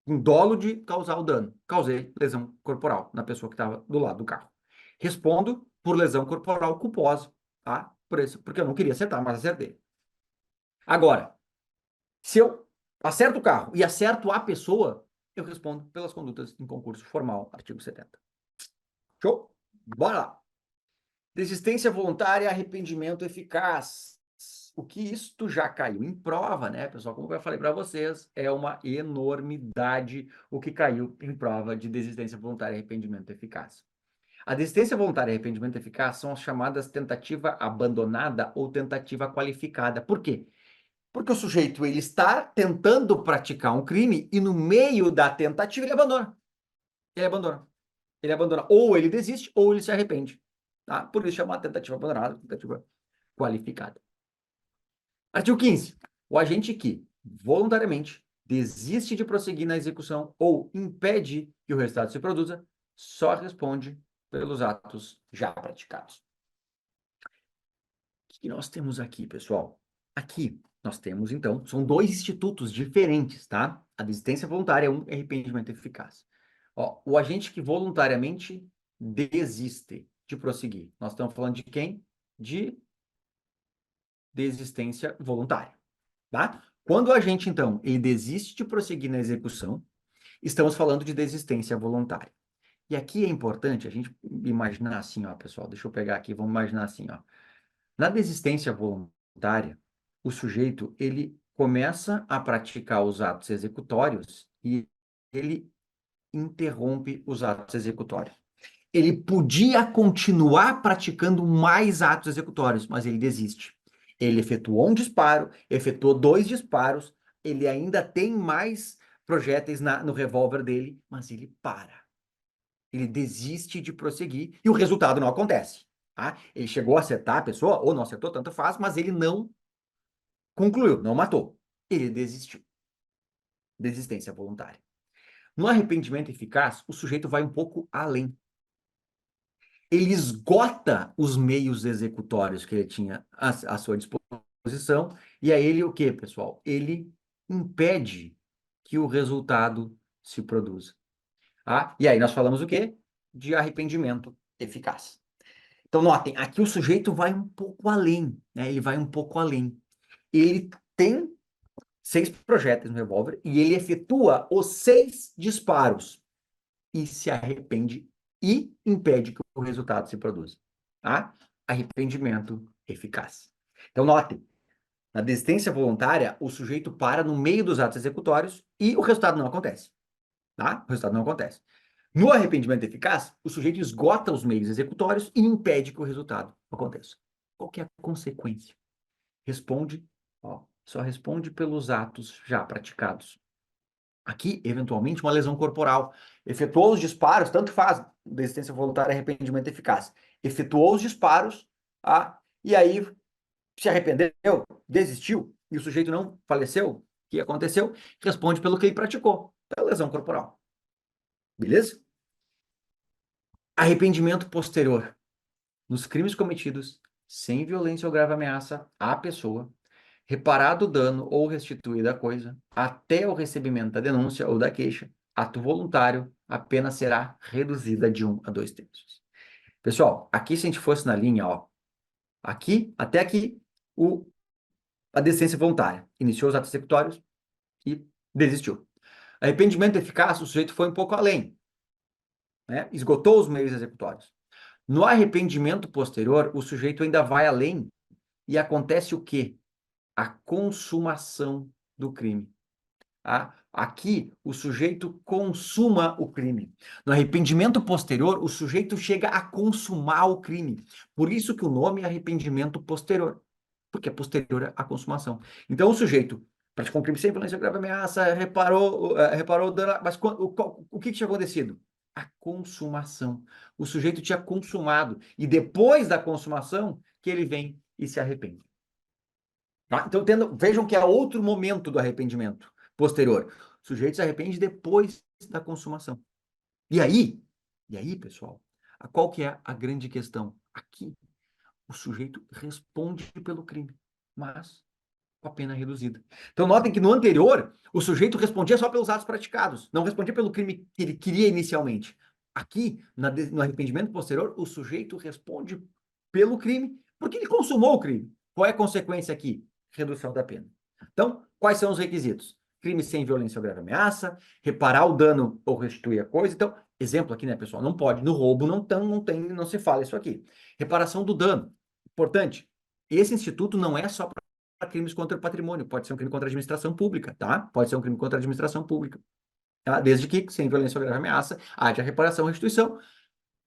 Speaker 1: em dolo de causar o dano. Causei lesão corporal na pessoa que estava do lado do carro. Respondo por lesão corporal culposa, Por isso, porque eu não queria acertar, mas acertei. Agora, se eu acerto o carro e acerto a pessoa, eu respondo pelas condutas em concurso formal, artigo 70. Show? Bora lá. Desistência voluntária, arrependimento eficaz. O que isto já caiu em prova, né, pessoal? Como eu falei para vocês, é uma enormidade o que caiu em prova de desistência voluntária e arrependimento eficaz. A desistência voluntária e arrependimento eficaz são as chamadas tentativa abandonada ou tentativa qualificada. Por quê? Porque o sujeito ele está tentando praticar um crime e no meio da tentativa ele abandona. Ele abandona. Ele abandona. Ou ele desiste ou ele se arrepende. Tá? Por isso chama tentativa abandonada, tentativa qualificada. Artigo 15. O agente que voluntariamente desiste de prosseguir na execução ou impede que o resultado se produza só responde pelos atos já praticados. O que nós temos aqui, pessoal? Aqui nós temos, então, são dois institutos diferentes, tá? A desistência voluntária é um arrependimento eficaz. Ó, o agente que voluntariamente desiste de prosseguir. Nós estamos falando de quem? De desistência voluntária, tá? Quando o agente, então, ele desiste de prosseguir na execução, estamos falando de desistência voluntária. E aqui é importante a gente imaginar assim, ó, pessoal, deixa eu pegar aqui, vamos imaginar assim, ó. Na desistência voluntária, o sujeito, ele começa a praticar os atos executórios e ele interrompe os atos executórios. Ele podia continuar praticando mais atos executórios, mas ele desiste. Ele efetuou um disparo, efetuou 2 disparos, ele ainda tem mais projéteis no revólver dele, mas ele para. Ele desiste de prosseguir e o resultado não acontece. Tá? Ele chegou a acertar a pessoa, ou não acertou, tanto faz, mas ele não concluiu, não matou. Ele desistiu. Desistência voluntária. No arrependimento eficaz, o sujeito vai um pouco além. Ele esgota os meios executórios que ele tinha à sua disposição, e aí ele o quê, pessoal? Ele impede que o resultado se produza. Tá? E aí nós falamos o quê? De arrependimento eficaz. Então, notem, aqui o sujeito vai um pouco além, né? Ele vai um pouco além. Ele tem 6 projéteis no revólver e ele efetua os 6 disparos e se arrepende e impede que o resultado se produza. Tá? Arrependimento eficaz. Então, notem, na desistência voluntária, o sujeito para no meio dos atos executórios e o resultado não acontece. Tá? O resultado não acontece. No arrependimento eficaz, o sujeito esgota os meios executórios e impede que o resultado aconteça. Qual que é a consequência? Responde, ó, só responde pelos atos já praticados. Aqui, eventualmente, uma lesão corporal. Efetuou os disparos, tanto faz, desistência voluntária e arrependimento eficaz. Efetuou os disparos, e aí se arrependeu, desistiu, e o sujeito não faleceu, o que aconteceu? Responde pelo que ele praticou, pela lesão corporal. Beleza? Arrependimento posterior. Nos crimes cometidos sem violência ou grave ameaça à pessoa, reparado o dano ou restituída a coisa, até o recebimento da denúncia ou da queixa, ato voluntário, a pena será reduzida de 1 a 2 terços. Pessoal, aqui se a gente fosse na linha, ó, aqui, até aqui, a desistência voluntária. Iniciou os atos executórios e desistiu. Arrependimento eficaz, o sujeito foi um pouco além, né? Esgotou os meios executórios. No arrependimento posterior, o sujeito ainda vai além e acontece o quê? A consumação do crime. Tá? Aqui, o sujeito consuma o crime. No arrependimento posterior, o sujeito chega a consumar o crime. Por isso que o nome é arrependimento posterior, porque é posterior à consumação. Então, o sujeito praticou um crime sem violência, grave ameaça, reparou o dano, mas o que tinha acontecido? A consumação. O sujeito tinha consumado, e depois da consumação, que ele vem e se arrepende. Tá? Então, vejam que é outro momento do arrependimento posterior. O sujeito se arrepende depois da consumação. E aí, pessoal, qual que é a grande questão? Aqui, o sujeito responde pelo crime, mas com a pena reduzida. Então, notem que no anterior, o sujeito respondia só pelos atos praticados, não respondia pelo crime que ele queria inicialmente. Aqui, no arrependimento posterior, o sujeito responde pelo crime porque ele consumou o crime. Qual é a consequência aqui? Redução da pena. Então, quais são os requisitos? Crime sem violência ou grave ameaça, reparar o dano ou restituir a coisa. Então, exemplo aqui, né, pessoal? Não pode. No roubo não se fala isso aqui. Reparação do dano. Importante. Esse instituto não é só para crimes contra o patrimônio, pode ser um crime contra a administração pública, tá? Pode ser um crime contra a administração pública, tá? Desde que, sem violência ou grave ameaça, haja reparação e restituição,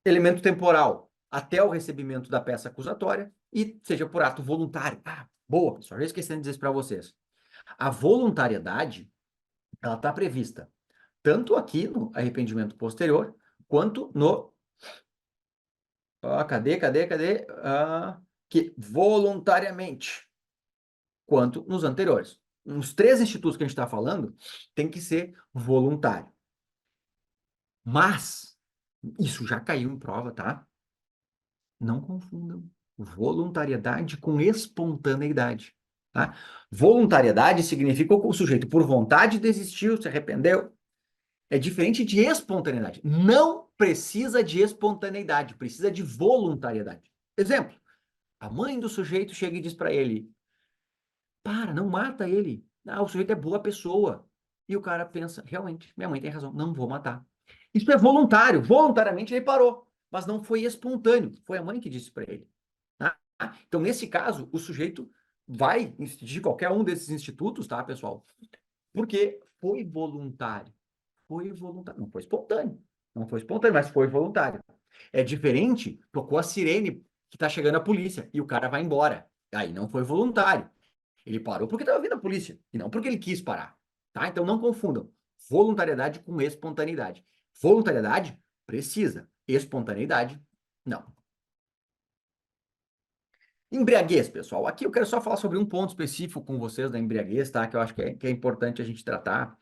Speaker 1: elemento temporal até o recebimento da peça acusatória e seja por ato voluntário. Ah, boa, pessoal, já esqueci de dizer isso para vocês. A voluntariedade, ela está prevista tanto aqui no arrependimento posterior, quanto no... cadê? Que voluntariamente, quanto nos anteriores. Nos três institutos que a gente está falando, tem que ser voluntário. Mas, isso já caiu em prova, tá? Não confundam voluntariedade com espontaneidade, tá? Voluntariedade significa que o sujeito, por vontade, desistiu, se arrependeu. É diferente de espontaneidade. Não precisa de espontaneidade, precisa de voluntariedade. Exemplo, a mãe do sujeito chega e diz para ele: para, não mata ele. Ah, o sujeito é boa pessoa. E o cara pensa: realmente, minha mãe tem razão, não vou matar. Isso é voluntário, voluntariamente ele parou, mas não foi espontâneo, foi a mãe que disse para ele. Tá? Então, nesse caso, o sujeito vai de qualquer um desses institutos, tá, pessoal? Porque foi voluntário. Foi voluntário. Não foi espontâneo. Não foi espontâneo, mas foi voluntário. É diferente, tocou a sirene que tá chegando a polícia e o cara vai embora. Aí não foi voluntário. Ele parou porque estava vindo a polícia e não porque ele quis parar. Tá? Então não confundam voluntariedade com espontaneidade. Voluntariedade precisa, espontaneidade não. Embriaguez, pessoal. Aqui eu quero só falar sobre um ponto específico com vocês da embriaguez, tá? Que eu acho que é importante a gente tratar.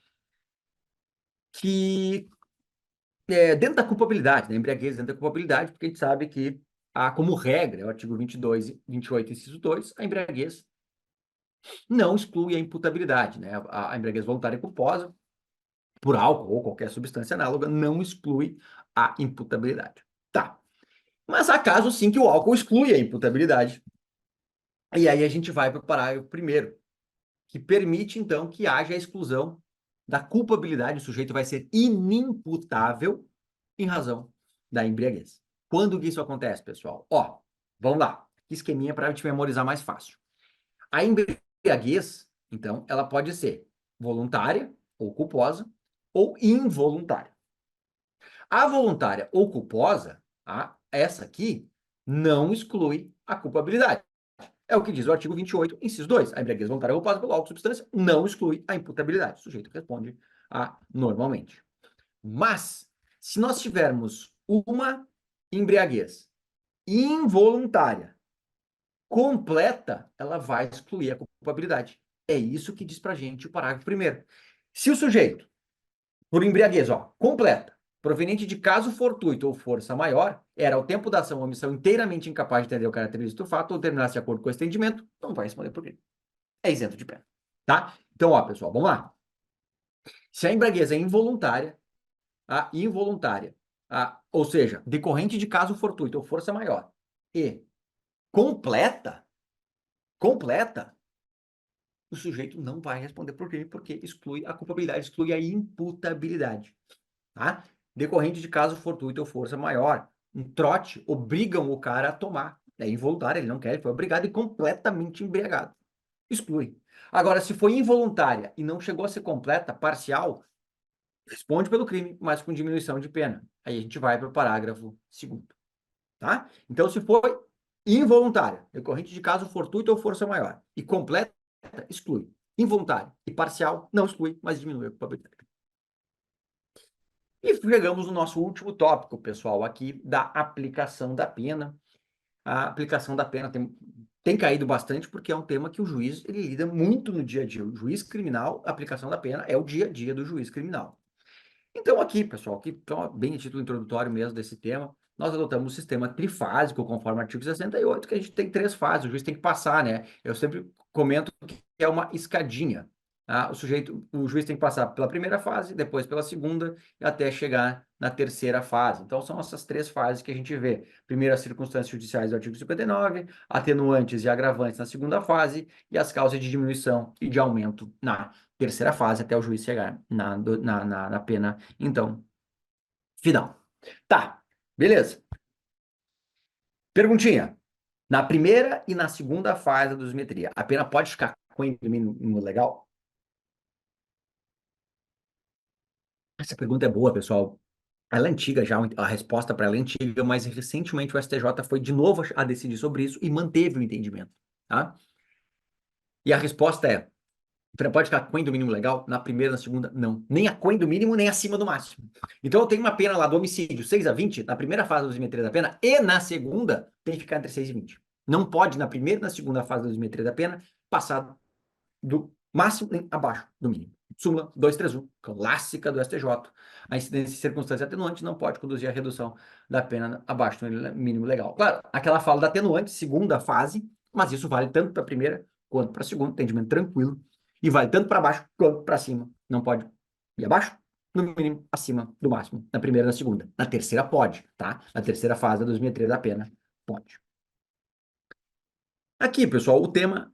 Speaker 1: Que dentro da culpabilidade, né? Embriaguez dentro da culpabilidade, porque a gente sabe que há como regra, é o artigo 22, 28, inciso 2, a embriaguez não exclui a imputabilidade, né? A embriaguez voluntária e culposa, por álcool ou qualquer substância análoga, não exclui a imputabilidade. Tá. Mas há casos, sim, que o álcool exclui a imputabilidade. E aí a gente vai para o parágrafo primeiro, que permite, então, que haja a exclusão da culpabilidade. O sujeito vai ser inimputável em razão da embriaguez. Quando que isso acontece, pessoal? Ó, vamos lá. Esqueminha para a gente memorizar mais fácil. A embriaguez, então, ela pode ser voluntária ou culposa ou involuntária. A voluntária ou culposa, essa aqui, não exclui a culpabilidade. É o que diz o artigo 28, inciso 2. A embriaguez voluntária ou culposa pelo álcool substância não exclui a imputabilidade. O sujeito responde normalmente. Mas, se nós tivermos uma embriaguez involuntária completa, ela vai excluir a culpabilidade. É isso que diz pra gente o parágrafo primeiro. Se o sujeito, por embriaguez, completa, proveniente de caso fortuito ou força maior, era ao tempo da ação ou omissão inteiramente incapaz de entender o caráter ilícito do fato ou terminasse de acordo com o entendimento, não vai responder por crime. É isento de pena. Tá? Então, pessoal, vamos lá. Se a embriaguez é involuntária, involuntária, ou seja, decorrente de caso fortuito ou força maior, e completa, o sujeito não vai responder por crime porque exclui a culpabilidade, exclui a imputabilidade. Tá? Decorrente de caso fortuito ou força maior, um trote obrigam o cara a tomar. É involuntário, ele não quer, ele foi obrigado e completamente embriagado. Exclui. Agora, se foi involuntária e não chegou a ser completa, parcial, responde pelo crime, mas com diminuição de pena. Aí a gente vai para o parágrafo 2º. Tá? Então, se foi involuntária, decorrente de caso fortuito ou força maior, e completa, exclui. Involuntária e parcial, não exclui, mas diminui a culpabilidade. E chegamos no nosso último tópico, pessoal, aqui da aplicação da pena. A aplicação da pena tem caído bastante porque é um tema que o juiz ele lida muito no dia a dia. O juiz criminal, a aplicação da pena é o dia a dia do juiz criminal. Então, aqui, pessoal, aqui, então, bem a título introdutório mesmo desse tema, nós adotamos o sistema trifásico, conforme o artigo 68, que a gente tem 3 fases, o juiz tem que passar, né? Eu sempre comento que é uma escadinha. O juiz tem que passar pela primeira fase, depois pela segunda, e até chegar na terceira fase. Então, são essas 3 fases que a gente vê. Primeiro, as circunstâncias judiciais do artigo 59, atenuantes e agravantes na segunda fase, e as causas de diminuição e de aumento na terceira fase, até o juiz chegar na pena, então, final. Tá, beleza. Perguntinha. Na primeira e na segunda fase da dosimetria, a pena pode ficar com o mínimo legal? Essa pergunta é boa, pessoal. Ela é antiga já, a resposta para ela é antiga, mas recentemente o STJ foi de novo a decidir sobre isso e manteve o entendimento, tá? E a resposta é, pode ficar com do mínimo legal? Na primeira, na segunda, não. Nem a do mínimo, nem acima do máximo. Então eu tenho uma pena lá do homicídio 6 a 20 na primeira fase da dosimetria da pena, e na segunda tem que ficar entre 6 e 20. Não pode, na primeira e na segunda fase da dosimetria da pena, passar do máximo nem abaixo do mínimo. Súmula 231, clássica do STJ. A incidência de circunstância atenuante não pode conduzir à redução da pena abaixo do mínimo legal. Claro, aquela fala da atenuante, segunda fase, mas isso vale tanto para a primeira quanto para a segunda, entendimento tranquilo, e vale tanto para baixo quanto para cima. Não pode ir abaixo, no mínimo, acima do máximo, na primeira e na segunda. Na terceira pode, tá? Na terceira fase da dosimetria da pena, pode. Aqui, pessoal, o tema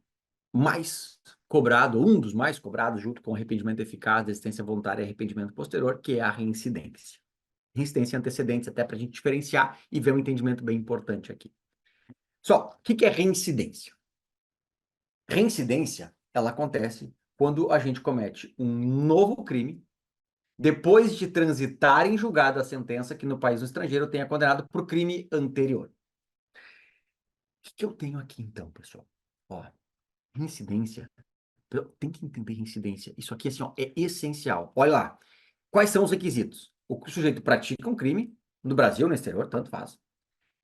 Speaker 1: mais cobrado, um dos mais cobrados, junto com o arrependimento eficaz, desistência voluntária e arrependimento posterior, que é a reincidência. Reincidência e antecedentes, até para a gente diferenciar e ver um entendimento bem importante aqui. Só, o que é reincidência? Reincidência, ela acontece quando a gente comete um novo crime, depois de transitar em julgado a sentença que no país do estrangeiro tenha condenado por crime anterior. O que eu tenho aqui, então, pessoal? Ó, reincidência. Tem que entender reincidência. Isso aqui, assim, ó, é essencial. Olha lá. Quais são os requisitos? O sujeito pratica um crime, no Brasil, no exterior, tanto faz.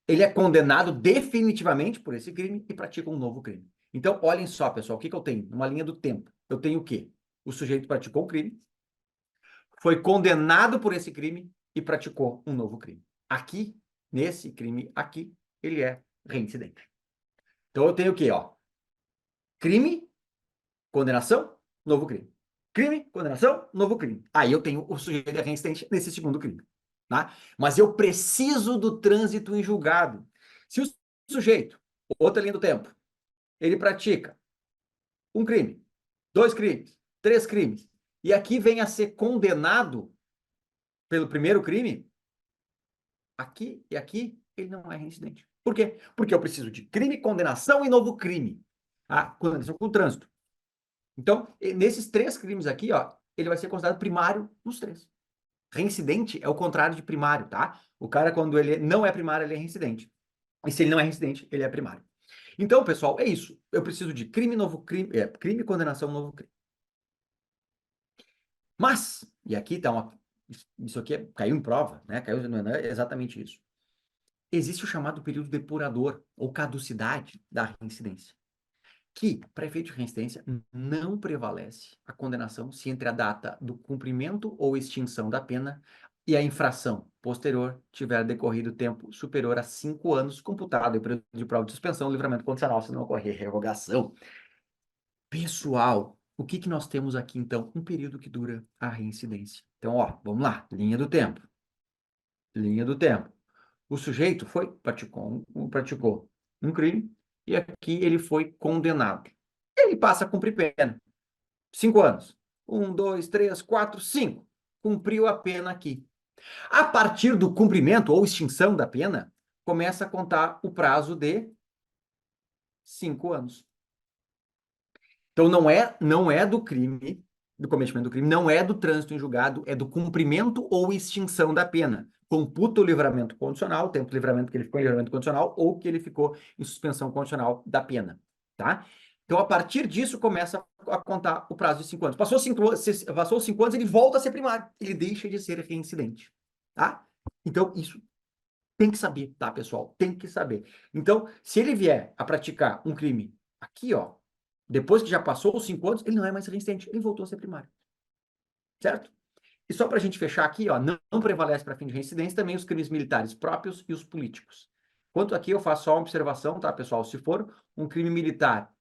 Speaker 1: Ele é condenado definitivamente por esse crime e pratica um novo crime. Então, olhem só, pessoal, o que eu tenho? Numa linha do tempo. Eu tenho o quê? O sujeito praticou um crime, foi condenado por esse crime e praticou um novo crime. Aqui, nesse crime aqui, ele é reincidente. Então, eu tenho o quê? Ó? Crime, condenação, novo crime. Crime, condenação, novo crime. Aí eu tenho o sujeito reincidente nesse segundo crime. Tá? Mas eu preciso do trânsito em julgado. Se o sujeito, outra linha do tempo, ele pratica um crime, dois crimes, três crimes, e aqui vem a ser condenado pelo primeiro crime, aqui e aqui ele não é reincidente. Por quê? Porque eu preciso de crime, condenação e novo crime. A condenação com trânsito. Então, nesses três crimes aqui, ó, ele vai ser considerado primário nos três. Reincidente é o contrário de primário, tá? O cara, quando ele não é primário, ele é reincidente. E se ele não é reincidente, ele é primário. Então, pessoal, é isso. Eu preciso de crime, novo crime, crime, condenação, novo crime. Mas, e aqui tá isso aqui caiu em prova, né? Caiu, não é exatamente isso. Existe o chamado período depurador, ou caducidade da reincidência, que, para efeito de reincidência, não prevalece a condenação se entre a data do cumprimento ou extinção da pena e a infração posterior tiver decorrido tempo superior a 5 anos, computado em período de prova de suspensão, livramento condicional, se não ocorrer revogação. Pessoal, o que nós temos aqui, então? Um período que dura a reincidência. Então, ó, vamos lá, linha do tempo. Linha do tempo. O sujeito praticou um crime e aqui ele foi condenado. Ele passa a cumprir pena. 5 anos. 1, 2, 3, 4, 5. Cumpriu a pena aqui. A partir do cumprimento ou extinção da pena, começa a contar o prazo de 5 anos. Então não é do crime, do cometimento do crime, não é do trânsito em julgado, é do cumprimento ou extinção da pena. Computa o livramento condicional, o tempo de livramento que ele ficou em livramento condicional ou que ele ficou em suspensão condicional da pena, tá? Então, a partir disso, começa a contar o prazo de 5 anos. Passou 5 anos, ele volta a ser primário. Ele deixa de ser reincidente, tá? Então, isso tem que saber, tá, pessoal? Tem que saber. Então, se ele vier a praticar um crime aqui, ó, depois que já passou os 5 anos, ele não é mais reincidente, ele voltou a ser primário. Certo? E só para a gente fechar aqui, ó, não prevalece para fim de reincidência também os crimes militares próprios e os políticos. Quanto aqui eu faço só uma observação, tá, pessoal? Se for um crime militar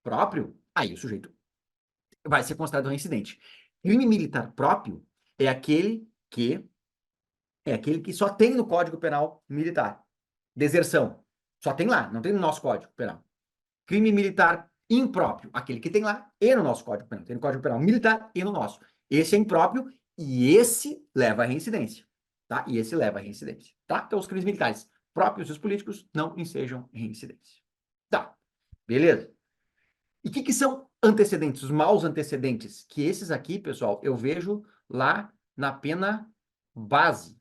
Speaker 1: impróprio, aí o sujeito vai ser considerado reincidente. Crime militar próprio é aquele que só tem no Código Penal Militar. Deserção. Só tem lá, não tem no nosso Código Penal. Crime militar impróprio, aquele que tem lá e no nosso Código Penal. Tem no Código Penal Militar e no nosso. Esse é impróprio e esse leva à reincidência, tá? E esse leva à reincidência, tá? Então, os crimes militares próprios e os políticos não ensejam reincidência. Tá, beleza. E o que são antecedentes, os maus antecedentes? Que esses aqui, pessoal, eu vejo lá na pena base,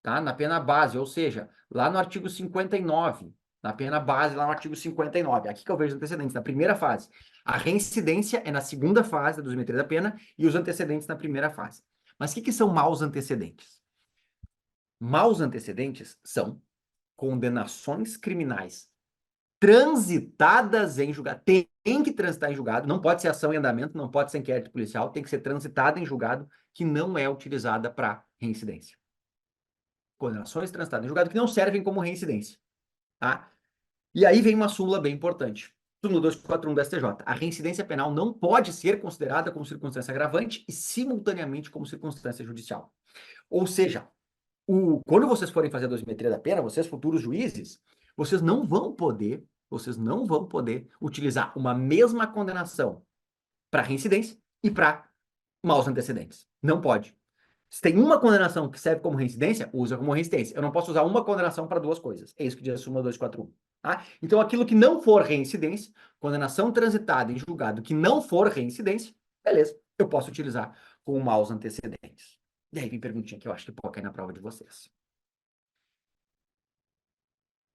Speaker 1: tá? Na pena base, ou seja, lá no artigo 59, na pena base, lá no artigo 59. Aqui que eu vejo os antecedentes, na primeira fase. A reincidência é na segunda fase da dosimetria da pena e os antecedentes na primeira fase. Mas o que são maus antecedentes? Maus antecedentes são condenações criminais transitadas em julgado. Tem que transitar em julgado, não pode ser ação em andamento, não pode ser inquérito policial, tem que ser transitada em julgado, que não é utilizada para reincidência. Condenações transitadas em julgado que não servem como reincidência. Tá? E aí vem uma súmula bem importante. Súmula 241 do STJ. A reincidência penal não pode ser considerada como circunstância agravante e simultaneamente como circunstância judicial. Ou seja, quando vocês forem fazer a dosimetria da pena, vocês futuros juízes, vocês não vão poder utilizar uma mesma condenação para reincidência e para maus antecedentes. Não pode. Se tem uma condenação que serve como reincidência, usa como reincidência. Eu não posso usar uma condenação para duas coisas. É isso que diz a súmula 241. Tá? Então, aquilo que não for reincidência, condenação transitada em julgado que não for reincidência, beleza, eu posso utilizar com maus antecedentes. E aí vem perguntinha que eu acho que pode cair na prova de vocês.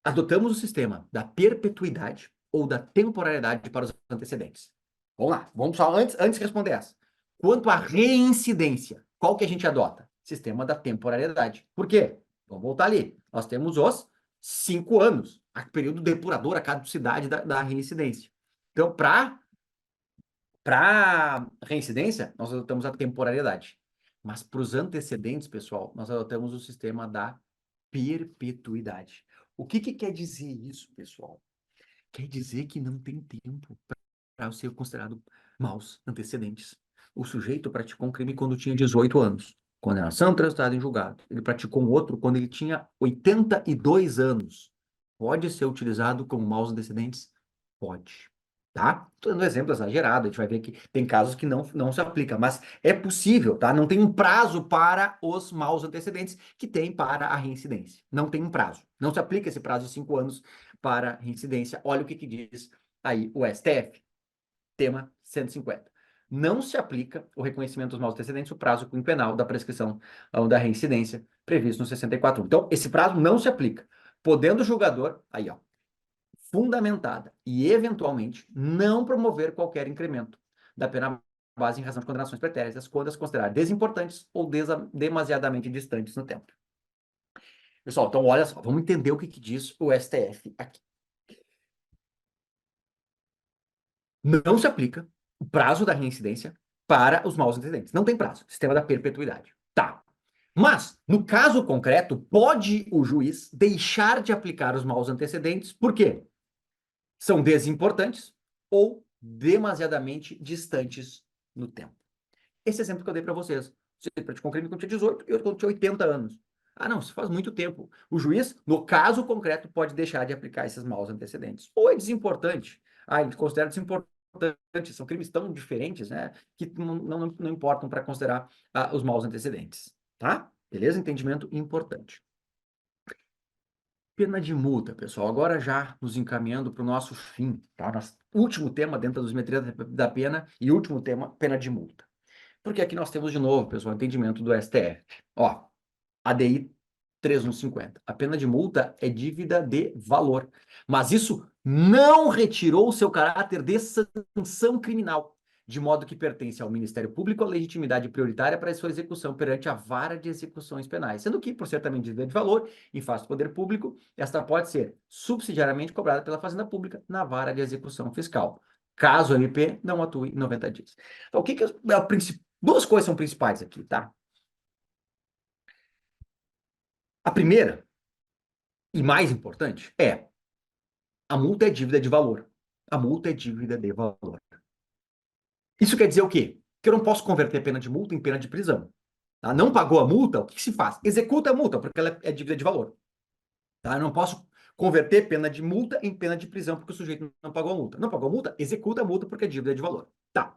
Speaker 1: Adotamos o sistema da perpetuidade ou da temporalidade para os antecedentes. Vamos lá, vamos só antes de responder essa. Quanto à reincidência, qual que a gente adota? Sistema da temporalidade. Por quê? Vamos voltar ali. Nós temos os 5 anos, a período depurador, a caducidade da reincidência. Então, para reincidência, nós adotamos a temporalidade. Mas para os antecedentes, pessoal, nós adotamos o sistema da perpetuidade. O que quer dizer isso, pessoal? Quer dizer que não tem tempo para ser considerado maus antecedentes. O sujeito praticou um crime quando tinha 18 anos. Condenação transitada em julgado. Ele praticou um outro quando ele tinha 82 anos. Pode ser utilizado como maus antecedentes? Pode. Tá? Estou dando um exemplo exagerado, a gente vai ver que tem casos que não se aplica, mas é possível, tá? Não tem um prazo para os maus antecedentes que tem para a reincidência. Não tem um prazo. Não se aplica esse prazo de 5 anos para a reincidência. Olha o que diz aí o STF, tema 150. Não se aplica o reconhecimento dos maus antecedentes, o prazo quinquenal da prescrição da reincidência previsto no 64. Então, esse prazo não se aplica. Podendo o julgador, aí, ó, fundamentada e, eventualmente, não promover qualquer incremento da pena base em razão de condenações pretéritas, quando as considerar desimportantes ou demasiadamente distantes no tempo. Pessoal, então olha só, vamos entender o que diz o STF aqui. Não se aplica o prazo da reincidência para os maus antecedentes. Não tem prazo. Sistema da perpetuidade. Tá. Mas, no caso concreto, pode o juiz deixar de aplicar os maus antecedentes, por quê? São desimportantes ou demasiadamente distantes no tempo. Esse exemplo que eu dei para vocês. Você praticou um crime quando tinha 18 e outro quando tinha 80 anos. Ah, não, isso faz muito tempo. O juiz, no caso concreto, pode deixar de aplicar esses maus antecedentes. Ou é desimportante. Ah, ele considera desimportante. São crimes tão diferentes, né, que não importam para considerar os maus antecedentes. Tá? Beleza? Entendimento importante. Pena de multa, pessoal. Agora já nos encaminhando para o nosso fim, tá? Nosso último tema dentro da dosimetria da pena e último tema, pena de multa. Porque aqui nós temos de novo, pessoal, entendimento do STF. Ó, ADI 3150. A pena de multa é dívida de valor. Mas isso não retirou o seu caráter de sanção criminal, de modo que pertence ao Ministério Público a legitimidade prioritária para a sua execução perante a vara de execuções penais, sendo que, por ser também dívida de valor, em face do poder público, esta pode ser subsidiariamente cobrada pela Fazenda Pública na vara de execução fiscal, caso o MP não atue em 90 dias. Então, duas coisas são principais aqui, tá? A primeira, e mais importante, é a multa é dívida de valor. A multa é dívida de valor. Isso quer dizer o quê? Que eu não posso converter a pena de multa em pena de prisão. Tá? Não pagou a multa, o que se faz? Executa a multa, porque ela é dívida de valor. Tá? Eu não posso converter pena de multa em pena de prisão, porque o sujeito não pagou a multa. Não pagou a multa, executa a multa, porque é dívida de valor. Tá.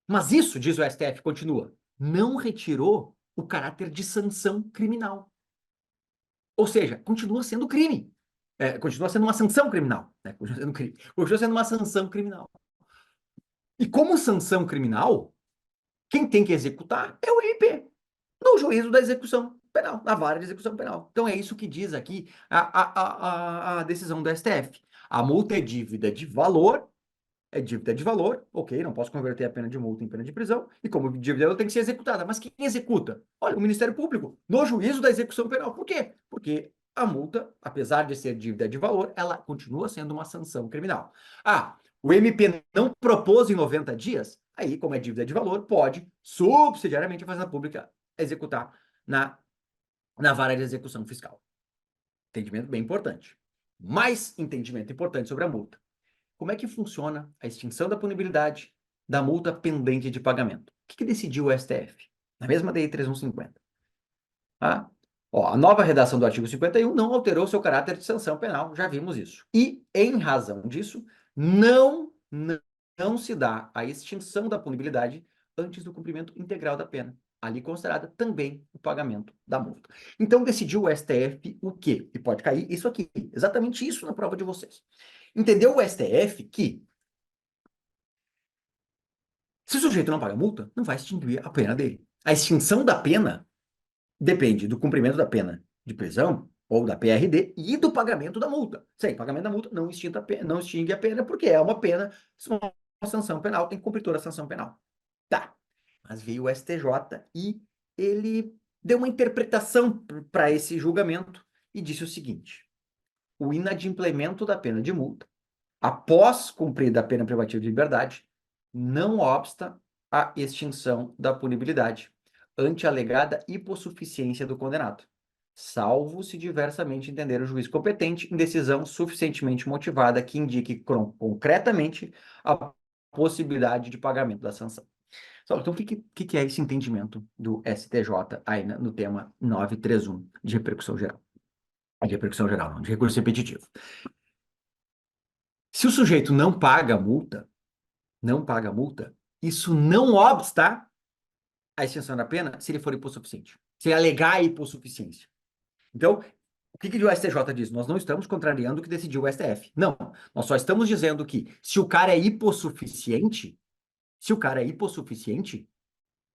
Speaker 1: Mas isso, diz o STF, continua, não retirou o caráter de sanção criminal. Ou seja, continua sendo crime. Continua sendo uma sanção criminal. Né? Continua sendo crime. Continua sendo uma sanção criminal. E como sanção criminal, quem tem que executar é o MP, no juízo da execução penal, na vara de execução penal. Então é isso que diz aqui a decisão do STF. A multa é dívida de valor, ok, não posso converter a pena de multa em pena de prisão, e como dívida ela tem que ser executada. Mas quem executa? Olha, o Ministério Público, no juízo da execução penal. Por quê? Porque a multa, apesar de ser dívida de valor, ela continua sendo uma sanção criminal. Ah, o MP não propôs em 90 dias, aí, como é dívida de valor, pode, subsidiariamente, a Fazenda Pública executar na vara de execução fiscal. Entendimento bem importante. Mais entendimento importante sobre a multa. Como é que funciona a extinção da punibilidade da multa pendente de pagamento? O que decidiu o STF? Na mesma DI 3150. Tá? Ó, a nova redação do artigo 51 não alterou seu caráter de sanção penal, já vimos isso. E, em razão disso, não se dá a extinção da punibilidade antes do cumprimento integral da pena, ali considerada também o pagamento da multa. Então, decidiu o STF o quê? E pode cair isso aqui, exatamente isso na prova de vocês. Entendeu o STF que se o sujeito não paga multa, não vai extinguir a pena dele. A extinção da pena depende do cumprimento da pena de prisão ou da PRD e do pagamento da multa. Sem pagamento da multa, não extingue a pena, porque é uma pena, uma sanção penal, tem que cumprir toda a sanção penal. Tá. Mas veio o STJ e ele deu uma interpretação para esse julgamento e disse o seguinte: o inadimplemento da pena de multa, após cumprida a pena privativa de liberdade, não obsta à extinção da punibilidade ante a alegada hipossuficiência do condenado, salvo se diversamente entender o juiz competente em decisão suficientemente motivada que indique concretamente a possibilidade de pagamento da sanção. Então, o que é esse entendimento do STJ aí no tema 931 de repercussão geral? De repercussão geral, não, de recurso repetitivo. Se o sujeito não paga a multa, isso não obsta à extinção da pena se ele for hipossuficiente, se ele alegar a hipossuficiência. Então, o que o STJ diz? Nós não estamos contrariando o que decidiu o STF. Não, nós só estamos dizendo que se o cara é hipossuficiente,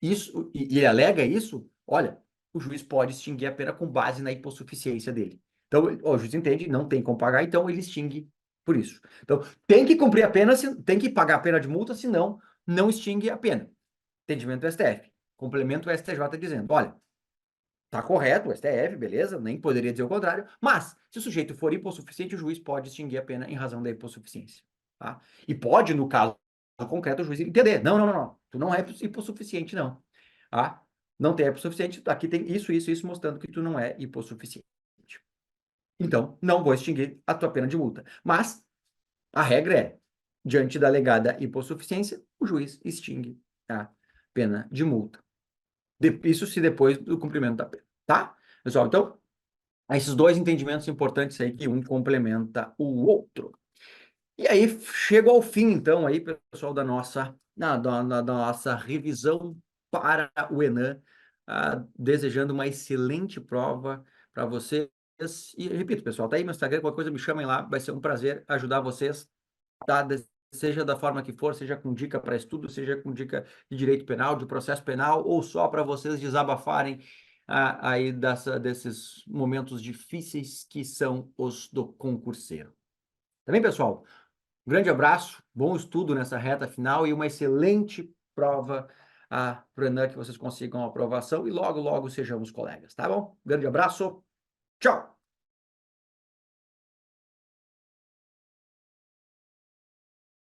Speaker 1: isso, e ele alega isso, olha, o juiz pode extinguir a pena com base na hipossuficiência dele. Então, o juiz entende, não tem como pagar, então ele extingue por isso. Então, tem que cumprir a pena, tem que pagar a pena de multa, senão não extingue a pena. Entendimento do STF. Complemento o STJ dizendo, olha, tá correto o STF, beleza, nem poderia dizer o contrário, mas se o sujeito for hipossuficiente, o juiz pode extinguir a pena em razão da hipossuficiência. Tá? E pode, no caso concreto, o juiz entender, não, tu não é hipossuficiente, não. Tá? Não tem hipossuficiente, aqui tem isso, mostrando que tu não é hipossuficiente. Então, não vou extinguir a tua pena de multa. Mas a regra é, diante da alegada hipossuficiência, o juiz extingue a pena de multa. Isso se depois do cumprimento da pena, tá? Pessoal, então, esses dois entendimentos importantes aí que um complementa o outro. E aí, chego ao fim, então, aí, pessoal, da nossa revisão para o Enem, desejando uma excelente prova para vocês. E repito, pessoal, tá aí meu Instagram, qualquer coisa me chamem lá, vai ser um prazer ajudar vocês, tá? Seja da forma que for, seja com dica para estudo, seja com dica de direito penal, de processo penal, ou só para vocês desabafarem aí desses momentos difíceis que são os do concurseiro. Também, pessoal, um grande abraço, bom estudo nessa reta final e uma excelente prova para o Enem, que vocês consigam a aprovação e logo, logo sejamos colegas, tá bom? Grande abraço, tchau!